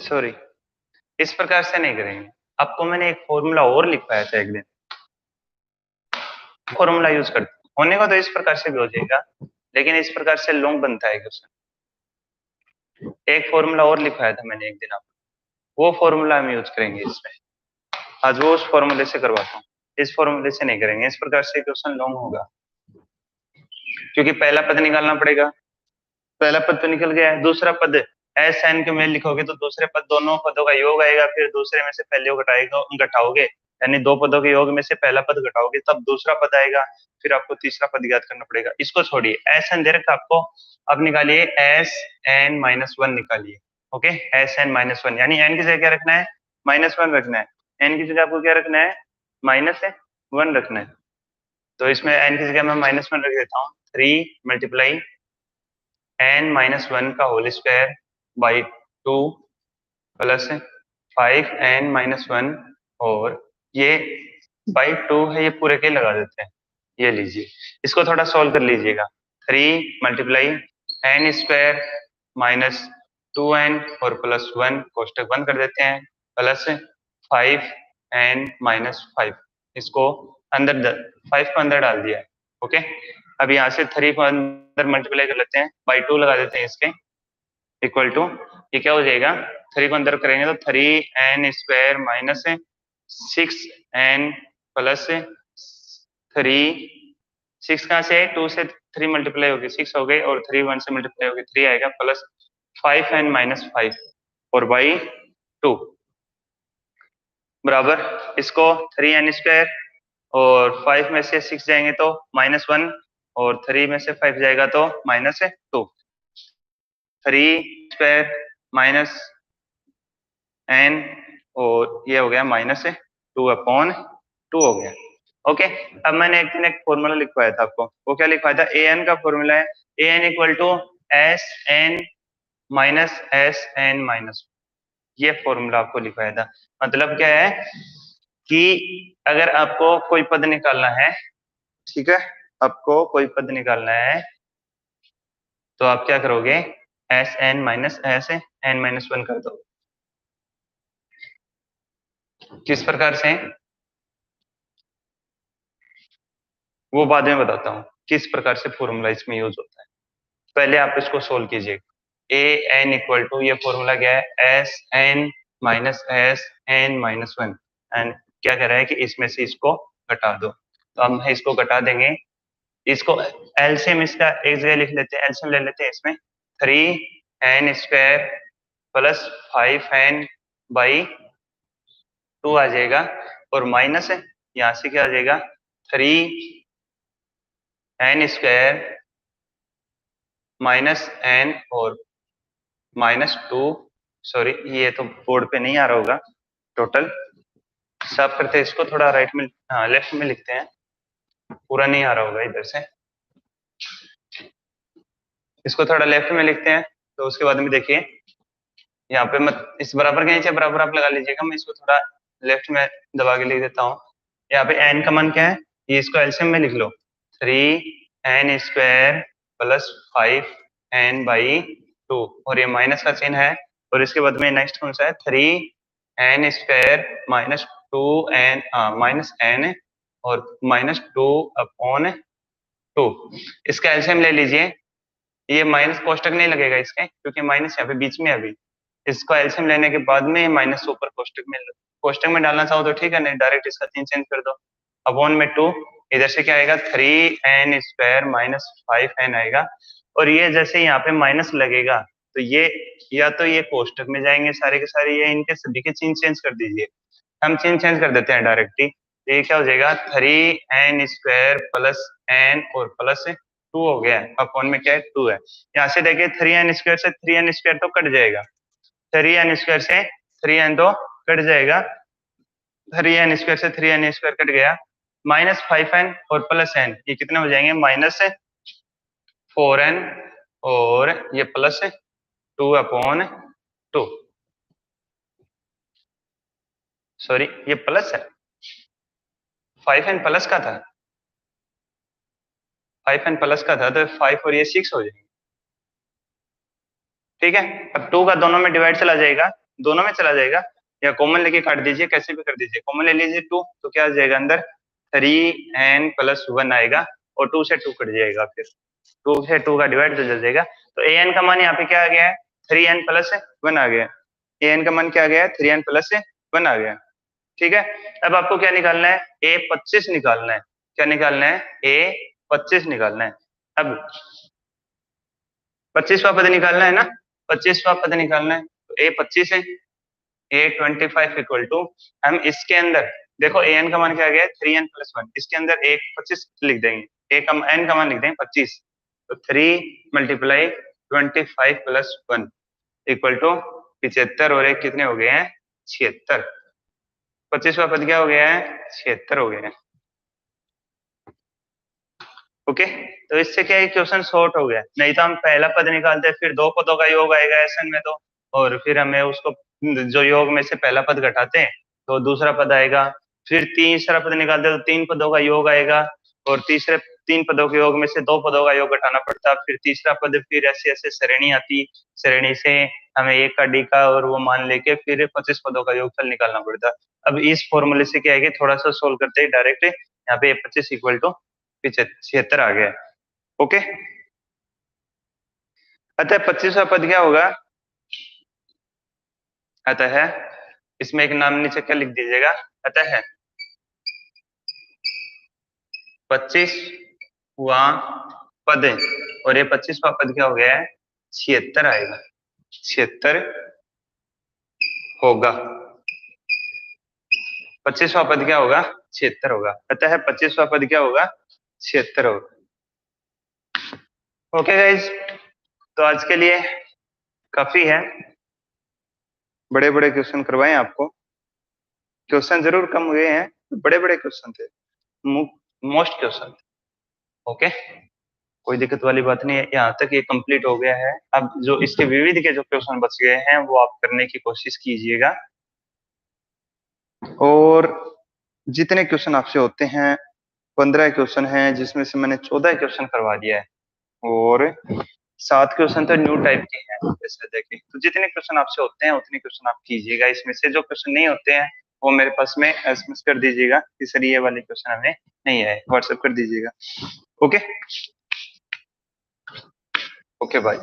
सॉरी, इस प्रकार से नहीं करेंगे। आपको मैंने एक फॉर्मूला और लिखवाया था एक दिन, फॉर्मूला यूज करते होने को तो इस प्रकार से भी हो जाएगा, लेकिन इस प्रकार से लॉन्ग बनता है क्वेश्चन। एक फॉर्मूला और लिखवाया था मैंने एक दिन आपको, वो फॉर्मूला हम यूज करेंगे इसमें। आज वो उस फॉर्मूले से करवाता हूँ, इस फॉर्मूले से नहीं करेंगे। इस प्रकार से क्वेश्चन लॉन्ग होगा, क्योंकि पहला पद निकालना पड़ेगा। पहला पद तो निकल गया है, दूसरा पद एस एन के में लिखोगे तो दूसरे पद दोनों पदों का योग आएगा, फिर दूसरे में से पहले को घटाओगे, यानी दो पदों के योग में से पहला पद घटाओगे तब दूसरा पद आएगा, फिर आपको तीसरा पद याद करना पड़ेगा। इसको छोड़िए, एस एन दे रखा आपको, अब निकालिए एस एन माइनस वन निकालिए। Okay, s N minus one, यानी एन की जगह क्या रखना है, माइनस वन रखना है। एन की जगह आपको क्या रखना है, माइनस वन रखना है। तो इसमें एन की जगह मैं माइनस वन रख देता हूँ, 3 × n माइनस वन का whole square by 2 plus 5n minus one, और ये बाई 2 है, ये पूरे के लगा देते हैं। ये लीजिए, इसको थोड़ा सॉल्व कर लीजिएगा। 3 × n स्क्वायर माइनस 2n और प्लस 1, कोष्टक बंद कर देते हैं, प्लस 5n माइनस 5, इसको अंदर 5 को अंदर डाल दिया है। ओके, अब यहाँ से 3 को अंदर मल्टीप्लाई कर लेते हैं, बाई 2 लगा देते हैं इसके, इक्वल टू, ये क्या हो जाएगा, 3 को अंदर करेंगे तो 3n square minus 6n plus 3, 6 कहाँ से, 2 से 3 मल्टीप्लाई होगी 6 हो गई, और 3 1 से मल्टीप्लाई होगी 3 आएगा, प्लस 5n माइनस 5 और बाई 2 बराबर, इसको 3n स्क्वायर और 5 में से 6 जाएंगे तो माइनस 1, और 3 में से 5 जाएगा तो माइनस 2, 3 स्क्वायर माइनस n, और ये हो गया माइनस 2/2 हो गया। ओके, अब मैंने एक दिन एक फॉर्मूला लिखवाया था आपको, वो क्या लिखवाया था, ए एन का फॉर्मूला है A N equal to S N minus S N minus, ये फॉर्मूला आपको लिखवाया था। मतलब क्या है कि अगर आपको कोई पद निकालना है, ठीक है, आपको कोई पद निकालना है तो आप क्या करोगे, s N minus S N minus one कर दो। किस प्रकार से, वो बाद में बताता हूँ किस प्रकार से फॉर्मूला इसमें यूज होता है, पहले आप इसको सोल्व कीजिएगा। ए एन इक्वल टू, ये फॉर्मूला क्या है, s N minus S N minus one, and क्या कह रहा है कि इसमें से इसको घटा दो, तो हम इसको घटा देंगे। इसको एलसीएम इसका एक जगह लिख लेते हैं, एलसीएम ले लेते हैं इसमें, 3n square plus 5n by 2 आ जाएगा, और माइनस है यहाँ से क्या आ जाएगा, 3n स्क्वायर माइनस n और माइनस 2, सॉरी ये तो बोर्ड पे नहीं आ रहा होगा, टोटल साफ करते हैं इसको, थोड़ा राइट में, हाँ लेफ्ट में लिखते हैं, पूरा नहीं आ रहा होगा इधर से, इसको थोड़ा लेफ्ट में लिखते हैं। तो उसके बाद में देखिए यहाँ पे मत, इस बराबर के नीचे बराबर आप लगा लीजिएगा, मैं इसको थोड़ा लेफ्ट में दबा के लिख देता हूँ। यहाँ पे n का मान क्या है, ये इसको एलसीएम में लिख लो, 3n square plus 5n by 2, और ये माइनस का चिन्ह है, और इसके बाद में नेक्स्ट कौन सा है, 3n square minus 2n minus n और माइनस 2/2, इसका एलसीएम ले लीजिए। ये माइनस कोष्टक नहीं लगेगा इसके, क्योंकि माइनस यहाँ पे बीच में अभी, इसका एलसीएम लेने के बाद में माइनस ऊपर कोष्टक में डालना चाहो तो ठीक है, नहीं डायरेक्ट इसका चिन्ह चेंज कर दो, अपॉन में 2, इधर से क्या आएगा, 3n स्क्वायर माइनस 5n आएगा, और ये जैसे यहाँ पे माइनस लगेगा तो ये या तो ये कोष्टक में जाएंगे सारे के सारे, ये इनके सभी के चिन्ह चेंज कर दीजिए, हम चिन्ह चेंज कर देते हैं डायरेक्टली। ये क्या हो जाएगा, 3n स्क्वायर प्लस n और प्लस 2 हो गया है, अपॉन में क्या है, 2 है। यहाँ से देखिए 3n स्क्वायर से 3n स्क्वायर तो कट जाएगा, 3n स्क्वायर से 3n तो कट जाएगा, 3n स्क्वायर से 3n स्क्वायर कट गया, माइनस 5n और प्लस n, ये कितने हो जाएंगे, माइनस 4n और ये प्लस 2/2, सॉरी ये प्लस है, 5n प्लस का था, 5n प्लस का था, तो 5 और ये 6 हो जाएंगे, ठीक है। अब 2 का दोनों में डिवाइड चला जाएगा, दोनों में चला जाएगा, या कॉमन लेके काट दीजिए, कैसे भी कर दीजिए। कॉमन ले लीजिए 2, तो क्या आ जाएगा अंदर 3n+1 आएगा, और 2 से 2 कट जाएगा, फिर 2 से 2 का डिवाइड हो जाएगा। तो an का मान यहाँ पे क्या आ गया है, 3n+1 आ गया। an का मान क्या आ गया है, 3n+1 आ गया। ठीक है, अब आपको क्या निकालना है, a25 निकालना है। क्या निकालना है, a25 निकालना है। अब 25वां पद निकालना है ना, 25वां पद निकालना है, तो a25 है, a25 इक्वल टू, हम इसके अंदर देखो an का मान क्या आ गया है, 3n+1, इसके अंदर 25 लिख देंगे, n का मान लिख देंगे 25, तो 3 × 25+1 इक्वल टू 75, और एक कितने हो गए हैं, 76। 25वां पद क्या हो गया है, 76 हो गया है। ओके, तो इससे क्या है, क्वेश्चन शॉर्ट हो गया। नहीं तो हम पहला पद निकालते फिर दो पदों का योग आएगा ऐसे में, तो और फिर हमें उसको जो योग में से पहला पद घटाते हैं तो दूसरा पद आएगा, फिर तीसरा पद निकालते हैं तो 3 पदों का योग आएगा, और तीसरे 3 पदों के योग में से 2 पदों का योग घटाना पड़ता, फिर तीसरा पद, फिर ऐसे ऐसे श्रेणी आती, श्रेणी से हमें एक का डी का और वो मान लेके फिर 25 पदों का योगफल निकालना पड़ता। अब इस फॉर्मूले से क्या है कि थोड़ा सा सोल्व करते ही डायरेक्ट यहाँ पे 25 इक्वल टू 76 आ गया। ओके, अतः 25वां पद क्या होगा, अतः इसमें एक नाम नीचे क्या लिख दीजिएगा, अतः 25वां पद, और ये 25वां पद क्या हो गया है, 76 आएगा, 76 होगा। 25वां पद क्या होगा, 76 होगा। अतः 25वां पद क्या होगा, 76 होगा। ओके गाइज, तो आज के लिए काफी है, बड़े बड़े क्वेश्चन करवाए आपको। क्वेश्चन जरूर कम हुए हैं, बड़े बड़े क्वेश्चन थे, मोस्ट क्वेश्चन। ओके, कोई दिक्कत वाली बात नहीं है, यहाँ तक ये कंप्लीट हो गया है। अब जो इसके विविध के जो क्वेश्चन बच गए हैं वो आप करने की कोशिश कीजिएगा, और जितने क्वेश्चन आपसे होते हैं 15 क्वेश्चन हैं, जिसमें से मैंने 14 क्वेश्चन करवा दिया है, और 7 क्वेश्चन तो न्यू टाइप के हैं जैसे देखें। तो जितने क्वेश्चन आपसे होते हैं उतने क्वेश्चन आप कीजिएगा, इसमें से जो क्वेश्चन नहीं होते हैं वो मेरे पास में एसएमएस कर दीजिएगा कि सर ये वाले क्वेश्चन हमें नहीं आए, व्हाट्सएप कर दीजिएगा। Okay, okay bye.